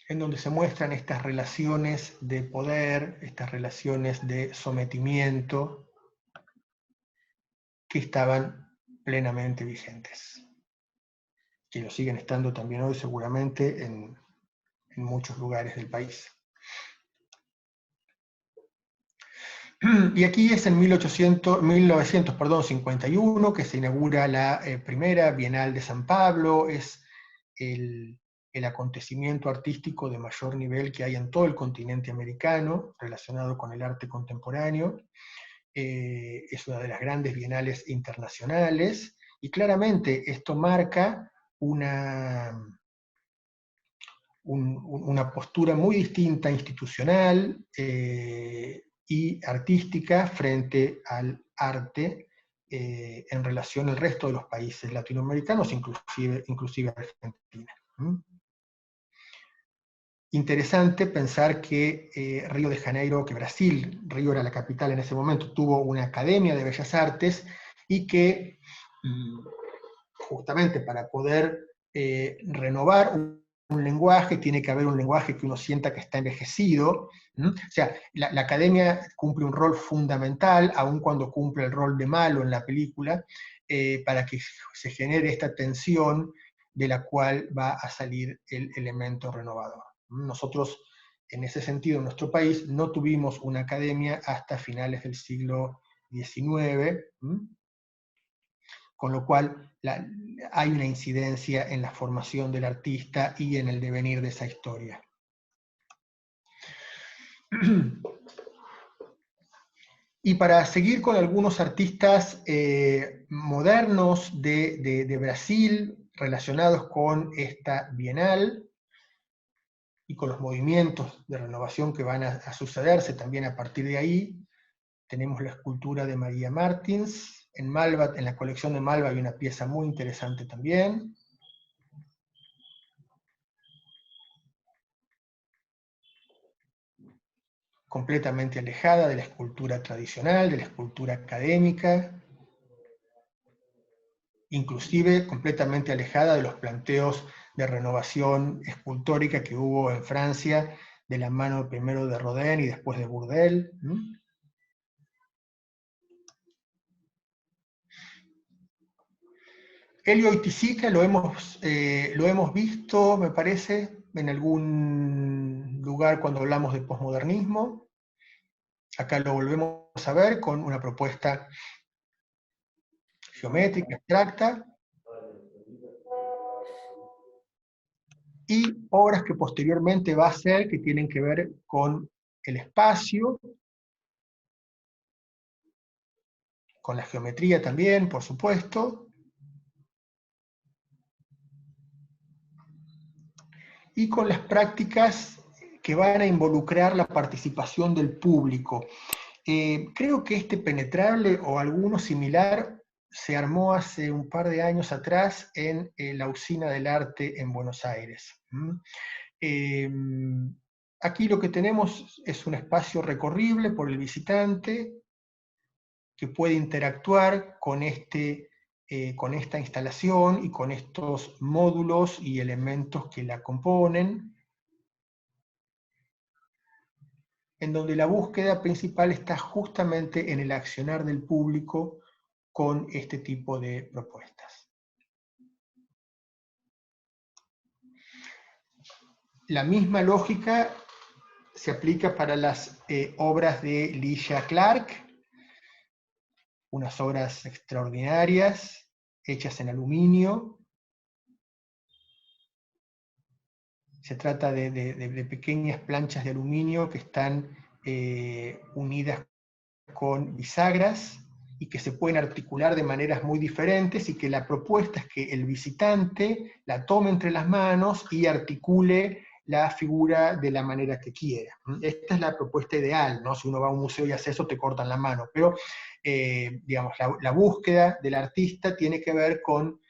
en donde se muestran estas relaciones de poder, estas relaciones de sometimiento que estaban plenamente vigentes, que lo siguen estando también hoy seguramente en muchos lugares del país. Y aquí es en 1951 que se inaugura la primera Bienal de San Pablo, es el acontecimiento artístico de mayor nivel que hay en todo el continente americano relacionado con el arte contemporáneo. Es una de las grandes bienales internacionales y claramente esto marca una postura muy distinta institucional y artística frente al arte en relación al resto de los países latinoamericanos, inclusive Argentina. interesante pensar que Río de Janeiro, que Brasil, Río era la capital en ese momento, tuvo una academia de bellas artes y que justamente para poder renovar un lenguaje, tiene que haber un lenguaje que uno sienta que está envejecido. O sea, la academia cumple un rol fundamental, aun cuando cumple el rol de malo en la película, para que se genere esta tensión de la cual va a salir el elemento renovador. Nosotros, en ese sentido, en nuestro país, no tuvimos una academia hasta finales del siglo XIX, con lo cual hay una incidencia en la formación del artista y en el devenir de esa historia. Y para seguir con algunos artistas modernos de Brasil relacionados con esta bienal y con los movimientos de renovación que van a sucederse también a partir de ahí, tenemos la escultura de María Martins. En Malva, en la colección de Malva hay una pieza muy interesante también. Completamente alejada de la escultura tradicional, de la escultura académica, inclusive completamente alejada de los planteos de renovación escultórica que hubo en Francia, de la mano primero de Rodin y después de Bourdelle. Elio Oiticica lo hemos visto, me parece, en algún lugar cuando hablamos de posmodernismo. Acá lo volvemos a ver con una propuesta geométrica, abstracta, y obras que posteriormente va a hacer que tienen que ver con el espacio, con la geometría también, por supuesto, y con las prácticas que van a involucrar la participación del público. Creo que este Penetrable o alguno similar se armó hace un par de años atrás en la Usina del Arte en Buenos Aires. Aquí lo que tenemos es un espacio recorrible por el visitante que puede interactuar con esta instalación y con estos módulos y elementos que la componen, en donde la búsqueda principal está justamente en el accionar del público con este tipo de propuestas. La misma lógica se aplica para las obras de Ligia Clark, unas obras extraordinarias, hechas en aluminio. Se trata de pequeñas planchas de aluminio que están unidas con bisagras y que se pueden articular de maneras muy diferentes, y que la propuesta es que el visitante la tome entre las manos y articule la figura de la manera que quiera. Esta es la propuesta ideal, ¿no? Si uno va a un museo y hace eso, te cortan la mano, pero digamos, la búsqueda del artista tiene que ver con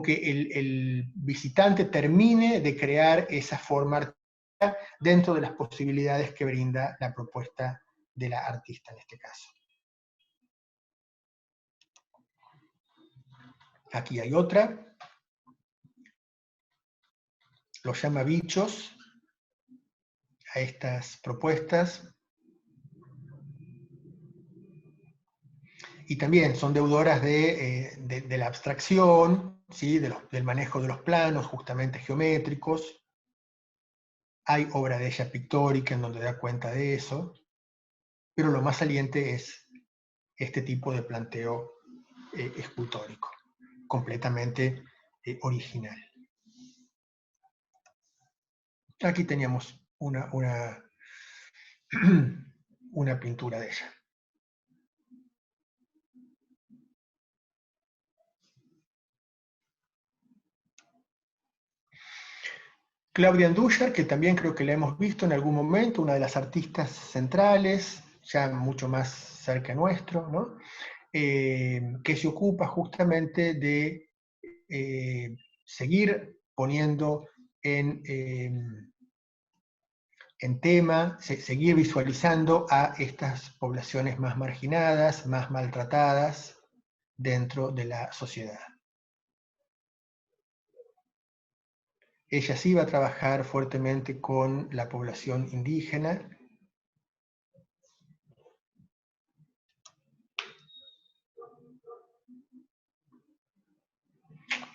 que el visitante termine de crear esa forma artística dentro de las posibilidades que brinda la propuesta de la artista en este caso. Aquí hay otra. Lo llama bichos a estas propuestas. Y también son deudoras de la abstracción, ¿sí? Del manejo de los planos justamente geométricos. Hay obra de ella pictórica en donde da cuenta de eso, pero lo más saliente es este tipo de planteo escultórico, completamente original. Aquí teníamos una pintura de ella. Claudia Andújar, que también creo que la hemos visto en algún momento, una de las artistas centrales, ya mucho más cerca nuestro, ¿no? Que se ocupa justamente de seguir poniendo en tema, seguir visualizando a estas poblaciones más marginadas, más maltratadas dentro de la sociedad. Ella sí va a trabajar fuertemente con la población indígena.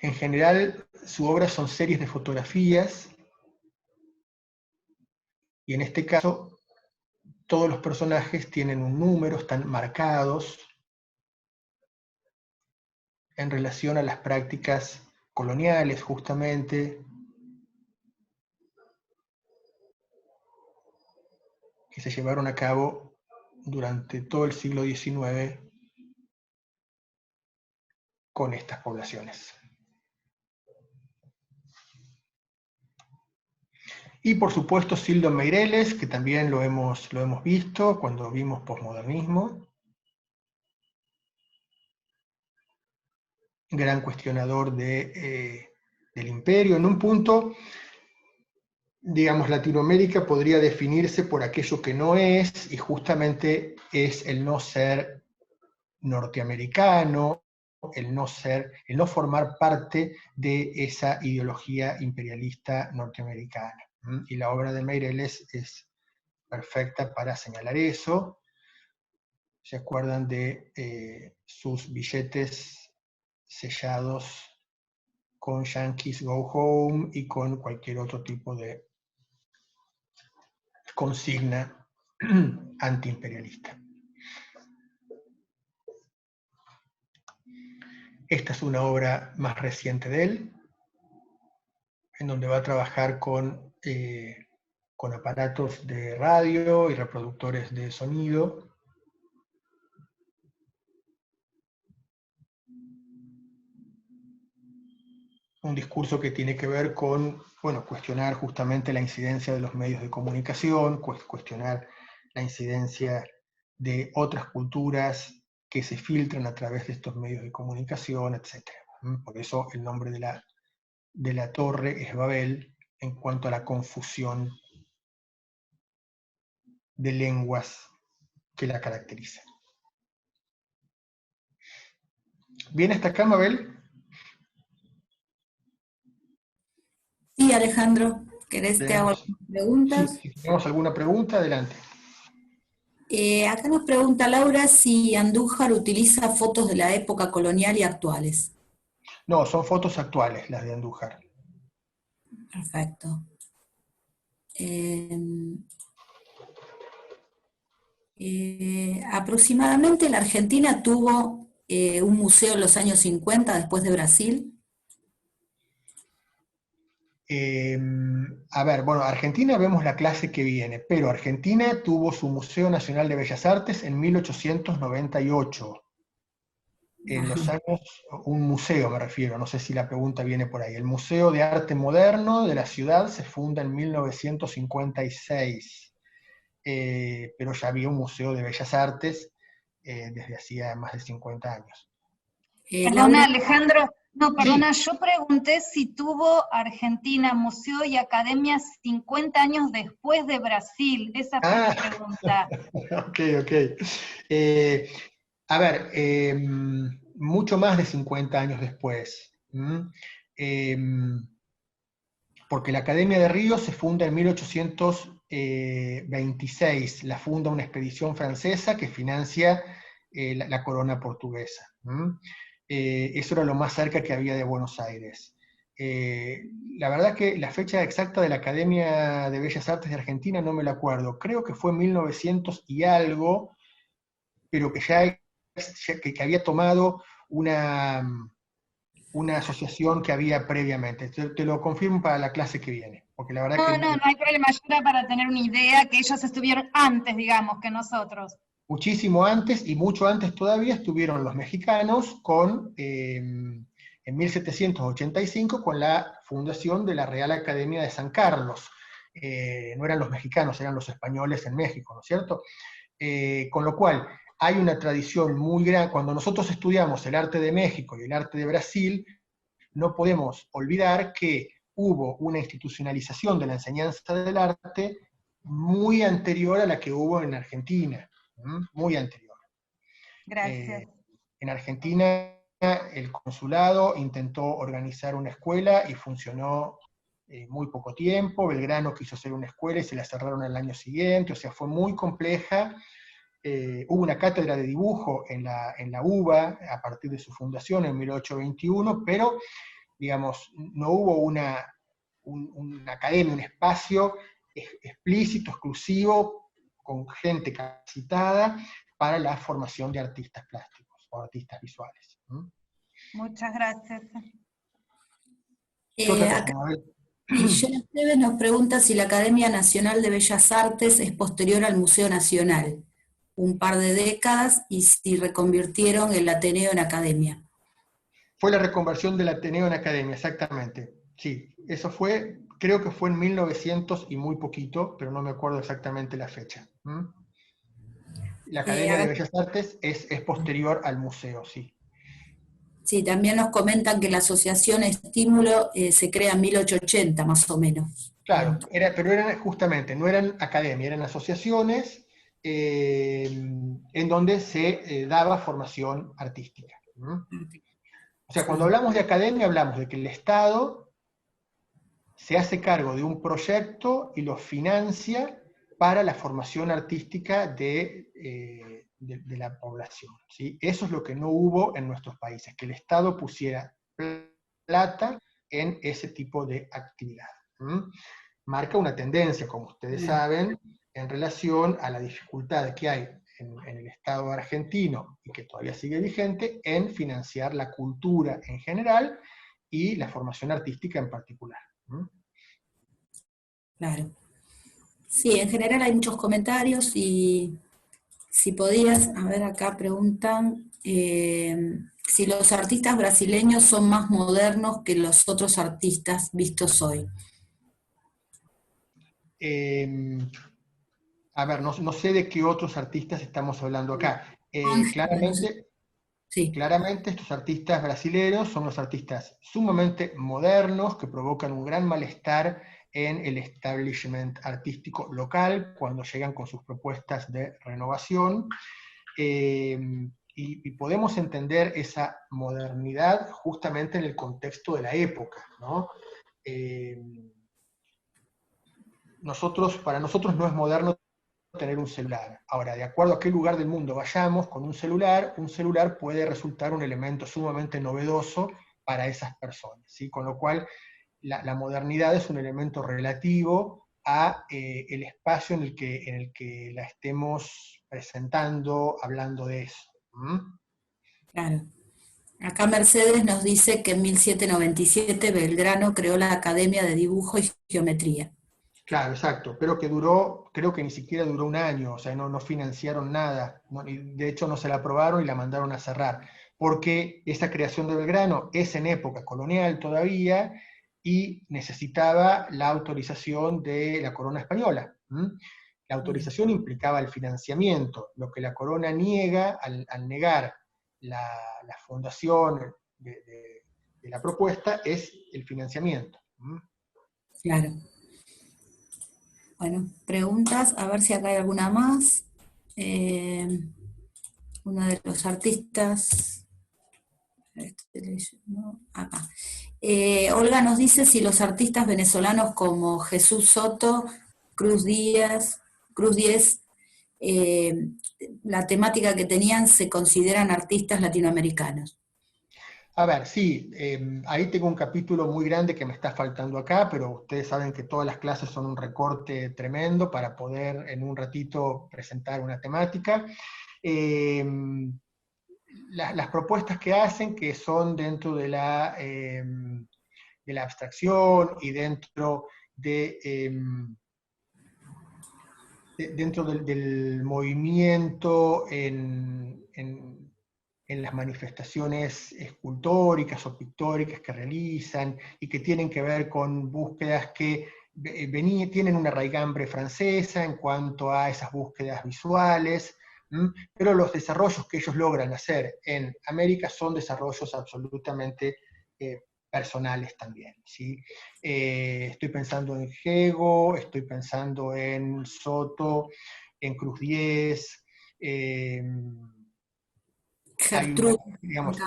En general, su obra son series de fotografías, y en este caso, todos los personajes tienen un número, están marcados en relación a las prácticas coloniales, justamente, que se llevaron a cabo durante todo el siglo XIX con estas poblaciones. Y por supuesto Sildon Meireles, que también lo hemos visto cuando vimos posmodernismo. Gran cuestionador del imperio. En un punto, digamos, Latinoamérica podría definirse por aquello que no es, y justamente es el no ser norteamericano, el no formar parte de esa ideología imperialista norteamericana. Y la obra de Meireles es perfecta para señalar eso. ¿Se acuerdan de sus billetes sellados con Yankees Go Home y con cualquier otro tipo de consigna antiimperialista? Esta es una obra más reciente de él, en donde va a trabajar con aparatos de radio y reproductores de sonido. Un discurso que tiene que ver con, bueno, cuestionar justamente la incidencia de los medios de comunicación, cuestionar la incidencia de otras culturas que se filtran a través de estos medios de comunicación, etc. Por eso el nombre de la torre es Babel, en cuanto a la confusión de lenguas que la caracterizan. ¿Bien hasta acá, Mabel? Sí, Alejandro, ¿querés te hago Tenemos, algunas preguntas? si tenemos alguna pregunta, adelante. Acá nos pregunta Laura si Andújar utiliza fotos de la época colonial y actuales. No, son fotos actuales las de Andújar. Perfecto. Aproximadamente la Argentina tuvo un museo en los años 50 después de Brasil. A ver, bueno, Argentina vemos la clase que viene, pero Argentina tuvo su Museo Nacional de Bellas Artes en 1898. En los Ajá. años, un museo me refiero, no sé si la pregunta viene por ahí. El Museo de Arte Moderno de la ciudad se funda en 1956, pero ya había un Museo de Bellas Artes desde hacía más de 50 años. Laura, Perdona, Alejandro. No, Sí, perdona, yo pregunté si tuvo Argentina museo y academia 50 años después de Brasil. Esa fue mi pregunta. ok, ok. Eh, a ver, mucho más de 50 años después. Eh, porque la Academia de Río se funda en 1826, la funda una expedición francesa que financia la corona portuguesa. Eso era lo más cerca que había de Buenos Aires. La verdad que la fecha exacta de la Academia de Bellas Artes de Argentina no me la acuerdo, creo que fue 1900 y algo, pero que que había tomado una asociación que había previamente. Te lo confirmo para la clase que viene, porque la verdad que No, no, no hay problema. Yo era para tener una idea que ellos estuvieron antes, digamos, que nosotros. muchísimo antes y mucho antes todavía estuvieron los mexicanos en 1785 con la fundación de la Real Academia de San Carlos. No eran los mexicanos, eran los españoles en México, ¿no es cierto? Con lo cual, hay una tradición muy grande. Cuando nosotros estudiamos el arte de México y el arte de Brasil, no podemos olvidar que hubo una institucionalización de la enseñanza del arte muy anterior a la que hubo en Argentina, muy anterior. Gracias. En Argentina el consulado intentó organizar una escuela y funcionó muy poco tiempo. Belgrano quiso hacer una escuela y se la cerraron al año siguiente, o sea, fue muy compleja. Hubo una cátedra de dibujo en la UBA a partir de su fundación en 1821, pero, digamos, no hubo una academia, un espacio explícito, exclusivo, con gente capacitada para la formación de artistas plásticos o artistas visuales. Muchas gracias. ¿Qué otra cosa, Acá Mabel? Jenna Esteves nos pregunta si la Academia Nacional de Bellas Artes es posterior al Museo Nacional, un par de décadas, y si reconvirtieron el Ateneo en academia. Fue la reconversión del Ateneo en academia, exactamente. Sí, eso fue, creo que fue en 1900 y muy poquito, pero no me acuerdo exactamente la fecha. La Academia de Acá, Bellas Artes es posterior al museo, sí. sí, también nos comentan que la Asociación Estímulo se crea en 1880, más o menos. Claro, pero eran justamente, no eran academias, eran asociaciones en donde se daba formación artística. O sea, cuando Sí, hablamos de academia, hablamos de que el Estado se hace cargo de un proyecto y lo financia para la formación artística de la población, ¿sí? Eso es lo que no hubo en nuestros países, que el Estado pusiera plata en ese tipo de actividad. Marca una tendencia, como ustedes saben, en relación a la dificultad que hay en el Estado argentino, y que todavía sigue vigente, en financiar la cultura en general y la formación artística en particular. claro. Sí, en general hay muchos comentarios y si podías, a ver, acá preguntan si los artistas brasileños son más modernos que los otros artistas vistos hoy. Eh, a ver, no sé de qué otros artistas estamos hablando acá. Ángel, no sé. Claramente, Sí, claramente estos artistas brasileños son los artistas sumamente modernos que provocan un gran malestar en el establishment artístico local cuando llegan con sus propuestas de renovación. Y podemos entender esa modernidad justamente en el contexto de la época, ¿no? Para nosotros no es moderno tener un celular. Ahora, de acuerdo a qué lugar del mundo vayamos con un celular puede resultar un elemento sumamente novedoso para esas personas, ¿sí? Con lo cual, la modernidad es un elemento relativo a el espacio en el que la estemos presentando, hablando de eso. claro. Acá Mercedes nos dice que en 1797 Belgrano creó la Academia de Dibujo y Geometría. Claro, exacto, pero creo que ni siquiera duró un año, o sea, no financiaron nada, de hecho no se la aprobaron y la mandaron a cerrar, porque esa creación de Belgrano es en época colonial todavía y necesitaba la autorización de la corona española. La autorización implicaba el financiamiento, lo que la corona niega al negar la fundación de la propuesta es el financiamiento. Claro. Bueno, preguntas, a ver si acá hay alguna más. Uno de los artistas, acá. Olga nos dice si los artistas venezolanos como Jesús Soto, Cruz Diez, la temática que tenían se consideran artistas latinoamericanos. A ver, sí, ahí tengo un capítulo muy grande que me está faltando acá, pero ustedes saben que todas las clases son un recorte tremendo para poder en un ratito presentar una temática. Las propuestas que hacen, que son dentro de la abstracción y dentro dentro del movimiento en las manifestaciones escultóricas o pictóricas que realizan y que tienen que ver con búsquedas que tienen una raigambre francesa en cuanto a esas búsquedas visuales, pero los desarrollos que ellos logran hacer en América son desarrollos absolutamente personales también, ¿sí? Estoy pensando en Gego, estoy pensando en Soto, en Cruz Diez, hay Gertrude. digamos,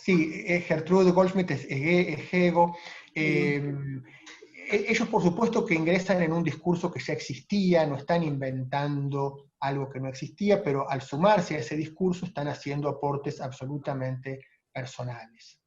sí, Gertrude Goldschmidt es Hego. Ellos, por supuesto, que ingresan en un discurso que ya existía, no están inventando algo que no existía, pero al sumarse a ese discurso están haciendo aportes absolutamente personales.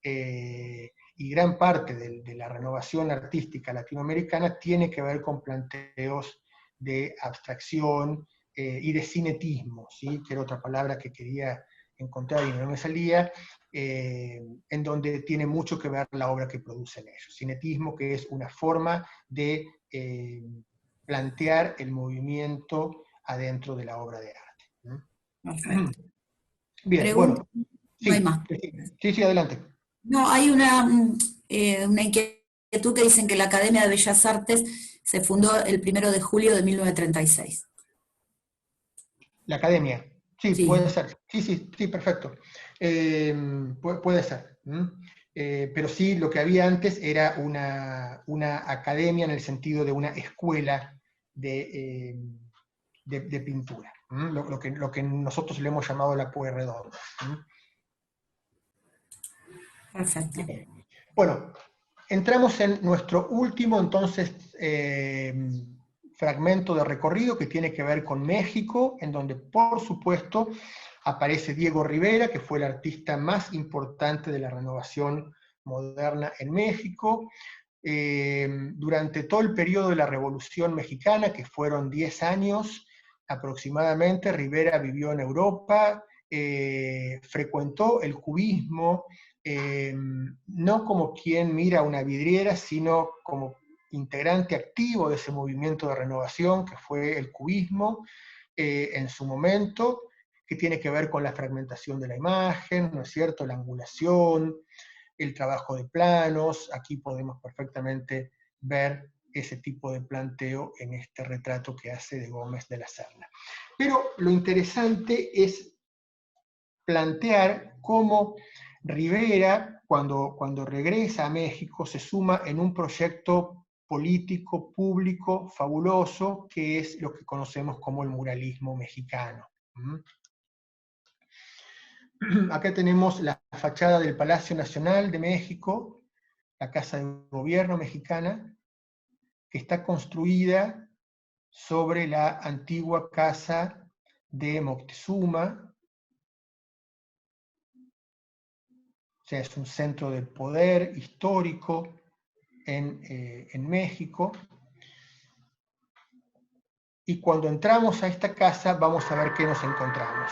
Y gran parte de la renovación artística latinoamericana tiene que ver con planteos de abstracción y de cinetismo, ¿sí? Que era otra palabra que quería encontrar y no me salía, en donde tiene mucho que ver la obra que producen ellos. Cinetismo, que es una forma de plantear el movimiento adentro de la obra de arte. Perfecto. Bien, Pregunta, bueno, no hay sí, más. sí, adelante. No, hay una inquietud que dicen que la Academia de Bellas Artes se fundó el 1 de julio de 1936. La academia, sí, Sí, puede ser. Sí, perfecto. Puede ser. Pero sí, lo que había antes era una academia en el sentido de una escuela de pintura. Lo que nosotros le hemos llamado la Pueyrredón. perfecto. Bueno, entramos en nuestro último, entonces, fragmento de recorrido que tiene que ver con México, en donde, por supuesto, aparece Diego Rivera, que fue el artista más importante de la renovación moderna en México. Durante todo el periodo de la Revolución Mexicana, que fueron 10 años aproximadamente, Rivera vivió en Europa, frecuentó el cubismo, no como quien mira una vidriera, sino como integrante activo de ese movimiento de renovación que fue el cubismo en su momento, que tiene que ver con la fragmentación de la imagen, ¿no es cierto?, la angulación, el trabajo de planos. Aquí podemos perfectamente ver ese tipo de planteo en este retrato que hace de Gómez de la Serna. Pero lo interesante es plantear cómo Rivera, cuando regresa a México, se suma en un proyecto político, público, fabuloso, que es lo que conocemos como el muralismo mexicano. Acá tenemos la fachada del Palacio Nacional de México, la Casa de Gobierno mexicana, que está construida sobre la antigua casa de Moctezuma. O sea, es un centro de poder histórico en México. Y cuando entramos a esta casa, vamos a ver qué nos encontramos.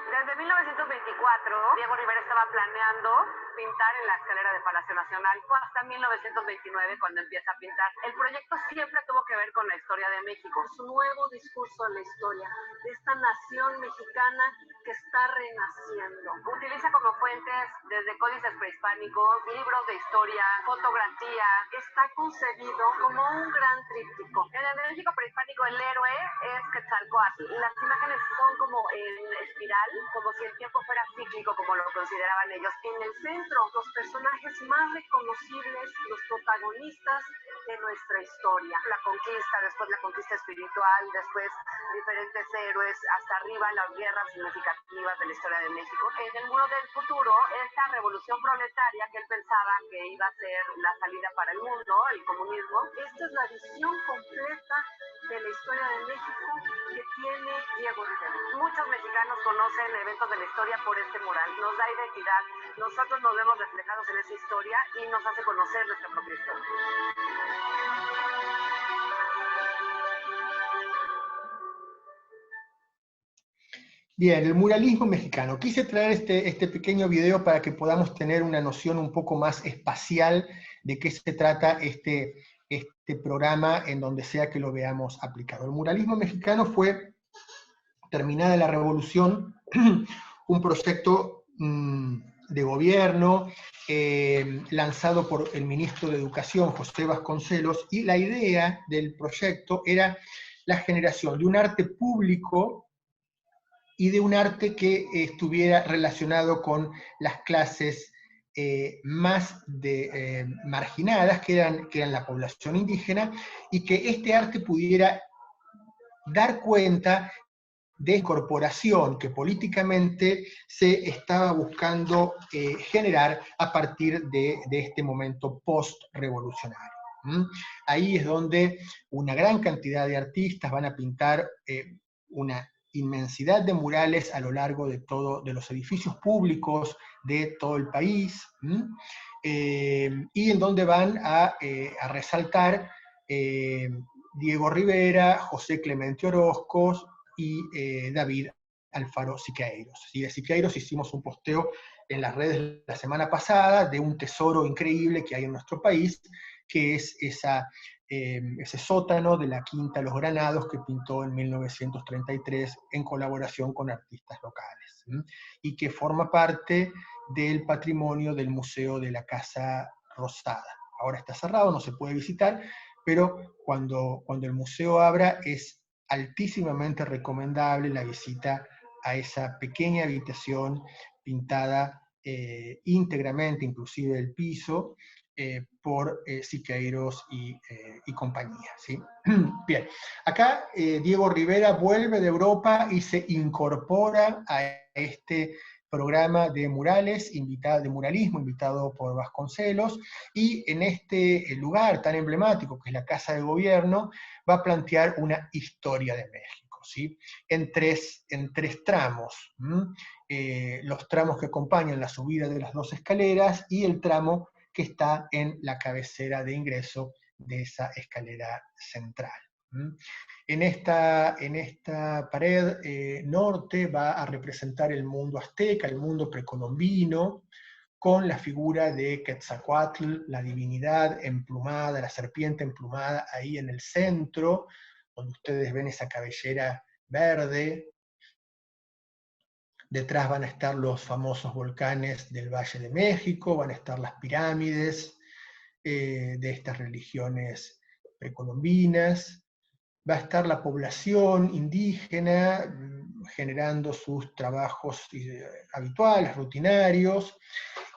Desde 1924, Diego Rivera estaba planeando pintar en la escalera de Palacio Nacional. Fue hasta 1929 cuando empieza a pintar. El proyecto siempre tuvo que ver con la historia de México. Su nuevo discurso en la historia de esta nación mexicana que está renaciendo. Utiliza como fuentes desde códices prehispánicos, libros de historia, fotografía. Está concebido como un gran tríptico. En el México prehispánico el héroe es Quetzalcóatl. Las imágenes son como en espiral, como si el tiempo fuera cíclico, como lo consideraban ellos. En el centro, los personajes más reconocibles, los protagonistas de nuestra historia. La conquista, después la conquista espiritual, después diferentes héroes, hasta arriba las guerras significativas de la historia de México. En el muro del futuro, esta revolución proletaria que él pensaba que iba a ser la salida para el mundo, el comunismo. Esta es la visión completa de la historia de México que tiene Diego Rivera. Muchos mexicanos conocen eventos de la historia por este mural. Nos da identidad. Nosotros nos vemos reflejados en esa historia y nos hace conocer nuestra propia historia. Bien, el muralismo mexicano. Quise traer este pequeño video para que podamos tener una noción un poco más espacial de qué se trata este programa en donde sea que lo veamos aplicado. El muralismo mexicano fue, terminada la Revolución, un proyecto de gobierno lanzado por el ministro de Educación, José Vasconcelos, y la idea del proyecto era la generación de un arte público y de un arte que estuviera relacionado con las clases más marginadas, que eran la población indígena, y que este arte pudiera dar cuenta de incorporación que políticamente se estaba buscando generar a partir de este momento post-revolucionario. Ahí es donde una gran cantidad de artistas van a pintar una inmensidad de murales a lo largo de los edificios públicos de todo el país, y en donde van a resaltar Diego Rivera, José Clemente Orozco y David Alfaro Siqueiros. ¿Sí? De Siqueiros hicimos un posteo en las redes la semana pasada de un tesoro increíble que hay en nuestro país, que es ese sótano de la Quinta Los Granados que pintó en 1933 en colaboración con artistas locales, y que forma parte del patrimonio del Museo de la Casa Rosada. Ahora está cerrado, no se puede visitar, pero cuando el museo abra es altísimamente recomendable la visita a esa pequeña habitación pintada íntegramente, inclusive el piso, por Siqueiros y compañía. ¿Sí? Bien, acá Diego Rivera vuelve de Europa y se incorpora a este programa de murales, de muralismo, invitado por Vasconcelos, y en este lugar tan emblemático que es la Casa de Gobierno, va a plantear una historia de México, ¿sí? en tres tramos. Los tramos que acompañan la subida de las dos escaleras y el tramo que está en la cabecera de ingreso de esa escalera central. En esta pared norte va a representar el mundo azteca, el mundo precolombino, con la figura de Quetzalcóatl, la divinidad emplumada, la serpiente emplumada ahí en el centro, donde ustedes ven esa cabellera verde. Detrás van a estar los famosos volcanes del Valle de México, van a estar las pirámides de estas religiones precolombinas. Va a estar la población indígena generando sus trabajos habituales, rutinarios,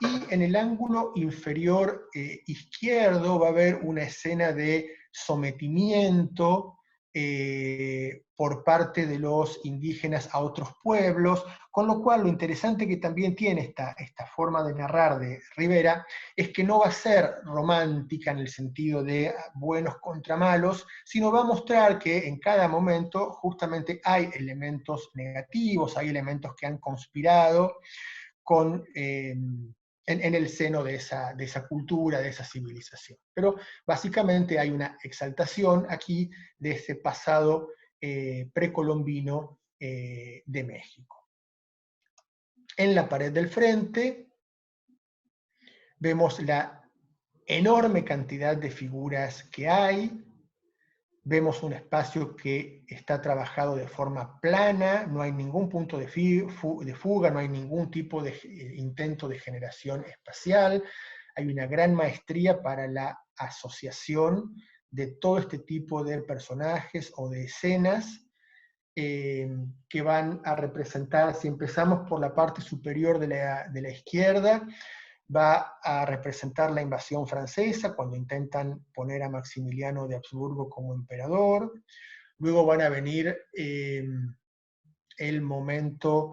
y en el ángulo inferior izquierdo va a haber una escena de sometimiento por parte de los indígenas a otros pueblos, con lo cual lo interesante que también tiene esta forma de narrar de Rivera es que no va a ser romántica en el sentido de buenos contra malos, sino va a mostrar que en cada momento justamente hay elementos negativos, hay elementos que han conspirado en el seno de esa cultura, de esa civilización. Pero básicamente hay una exaltación aquí de ese pasado precolombino de México. En la pared del frente vemos la enorme cantidad de figuras que hay. Vemos un espacio que está trabajado de forma plana, no hay ningún punto de fuga, no hay ningún tipo de intento de generación espacial. Hay una gran maestría para la asociación de todo este tipo de personajes o de escenas que van a representar, si empezamos por la parte superior de la izquierda, va a representar la invasión francesa, cuando intentan poner a Maximiliano de Habsburgo como emperador. Luego van a venir el momento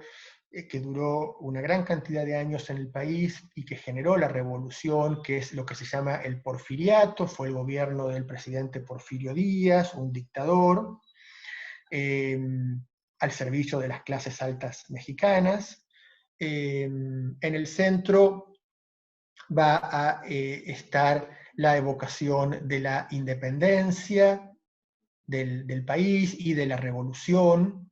que duró una gran cantidad de años en el país y que generó la revolución, que es lo que se llama el porfiriato, fue el gobierno del presidente Porfirio Díaz, un dictador, al servicio de las clases altas mexicanas. En el centro va a estar la evocación de la independencia del país y de la revolución.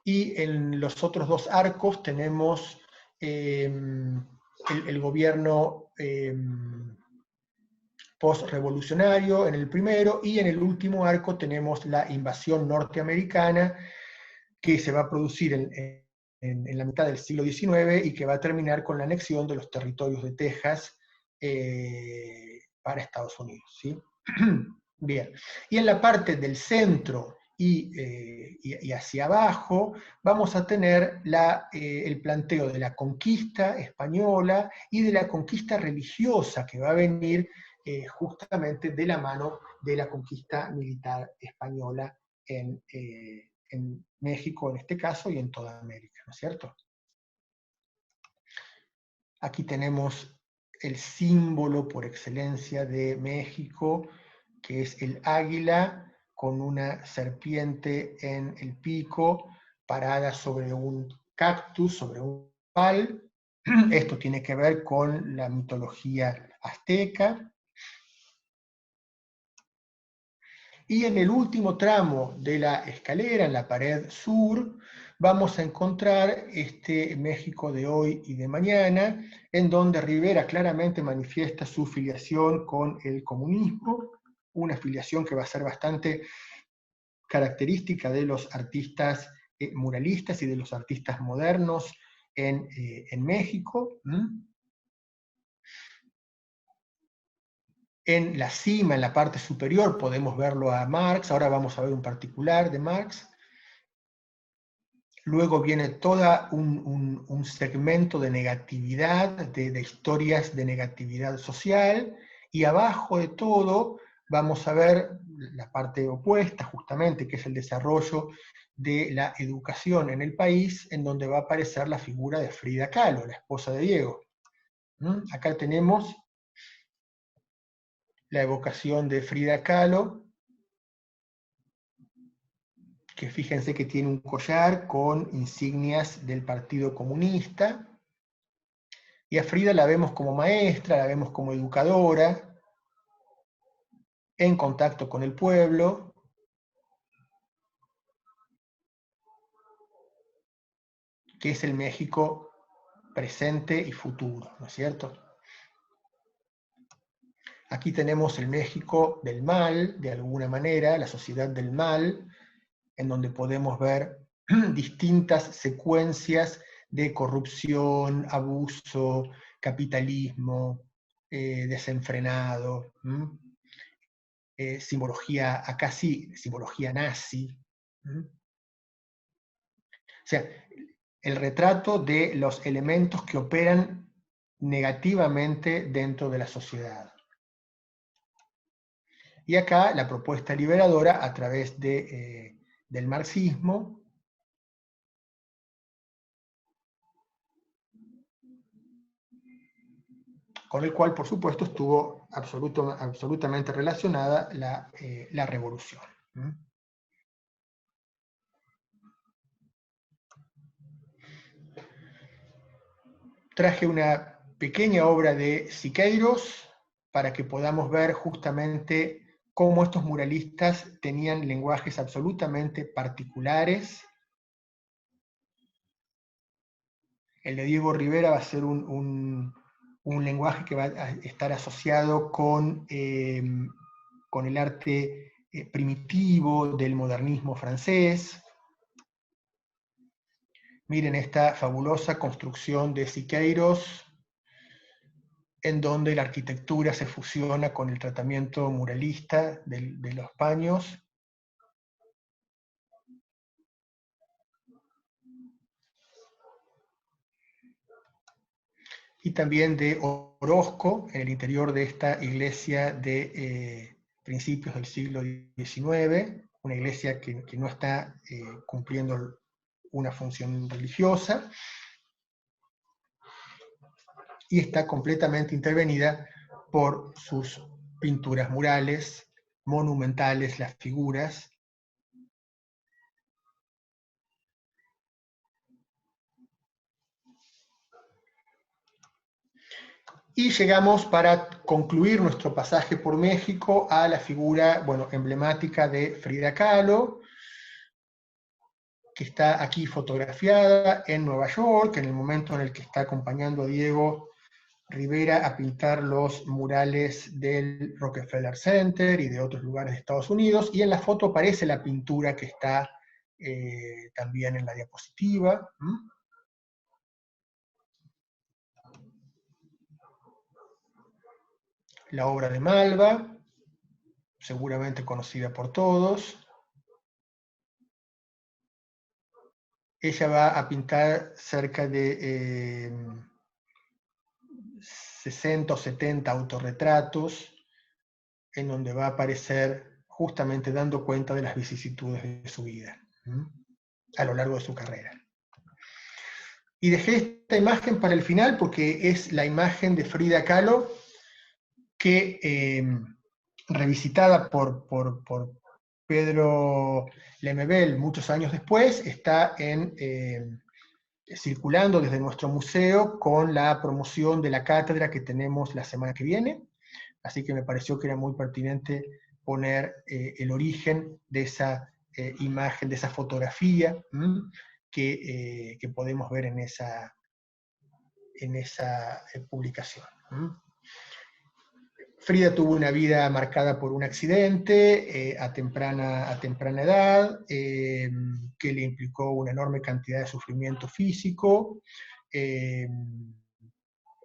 Y en los otros dos arcos tenemos el gobierno post-revolucionario en el primero, y en el último arco tenemos la invasión norteamericana que se va a producir en la mitad del siglo XIX y que va a terminar con la anexión de los territorios de Texas para Estados Unidos. ¿Sí? Bien. Y en la parte del centro y hacia abajo, vamos a tener el planteo de la conquista española y de la conquista religiosa que va a venir justamente de la mano de la conquista militar española en México en este caso y en toda América, ¿no es cierto? Aquí tenemos el símbolo por excelencia de México, que es el águila con una serpiente en el pico, parada sobre un cactus, sobre un pal. Esto tiene que ver con la mitología azteca. Y en el último tramo de la escalera, en la pared sur, vamos a encontrar este México de hoy y de mañana, en donde Rivera claramente manifiesta su filiación con el comunismo, una filiación que va a ser bastante característica de los artistas muralistas y de los artistas modernos en México. En la cima, en la parte superior, podemos verlo a Marx. Ahora vamos a ver un particular de Marx. Luego viene todo un segmento de negatividad, de historias de negatividad social, y abajo de todo vamos a ver la parte opuesta, justamente, que es el desarrollo de la educación en el país, en donde va a aparecer la figura de Frida Kahlo, la esposa de Diego. Acá tenemos la evocación de Frida Kahlo, que fíjense que tiene un collar con insignias del Partido Comunista, y a Frida la vemos como maestra, la vemos como educadora, en contacto con el pueblo, que es el México presente y futuro, ¿no es cierto? Aquí tenemos el México del mal, de alguna manera, la sociedad del mal, en donde podemos ver distintas secuencias de corrupción, abuso, capitalismo, desenfrenado, simbología, acá sí, simbología nazi. O sea, el retrato de los elementos que operan negativamente dentro de la sociedad. Y acá la propuesta liberadora a través del marxismo, con el cual, por supuesto, estuvo absolutamente relacionada la revolución. Traje una pequeña obra de Siqueiros para que podamos ver justamente cómo estos muralistas tenían lenguajes absolutamente particulares. El de Diego Rivera va a ser un lenguaje que va a estar asociado con el arte primitivo del modernismo francés. Miren esta fabulosa construcción de Siqueiros, en donde la arquitectura se fusiona con el tratamiento muralista de los paños. Y también de Orozco, en el interior de esta iglesia de principios del siglo XIX, una iglesia que no está cumpliendo una función religiosa, y está completamente intervenida por sus pinturas murales, monumentales, las figuras. Y llegamos, para concluir nuestro pasaje por México, a la figura, bueno, emblemática de Frida Kahlo, que está aquí fotografiada en Nueva York, en el momento en el que está acompañando a Diego Rivera a pintar los murales del Rockefeller Center y de otros lugares de Estados Unidos, y en la foto aparece la pintura que está también en la diapositiva. La obra de Malva, seguramente conocida por todos. ella va a pintar cerca de 60 o 70 autorretratos, en donde va a aparecer justamente dando cuenta de las vicisitudes de su vida, a lo largo de su carrera. Y dejé esta imagen para el final porque es la imagen de Frida Kahlo que, revisitada por Pedro Lemebel muchos años después, está circulando desde nuestro museo con la promoción de la cátedra que tenemos la semana que viene, así que me pareció que era muy pertinente poner el origen de esa imagen, de esa fotografía que podemos ver en esa publicación. Frida tuvo una vida marcada por un accidente a temprana edad, que le implicó una enorme cantidad de sufrimiento físico.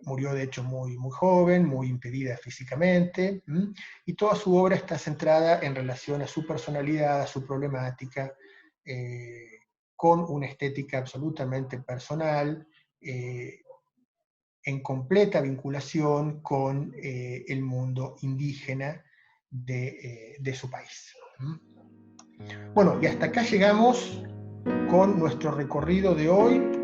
Murió de hecho muy joven, muy impedida físicamente, y toda su obra está centrada en relación a su personalidad, a su problemática, con una estética absolutamente personal, en completa vinculación con el mundo indígena de su país. Bueno, y hasta acá llegamos con nuestro recorrido de hoy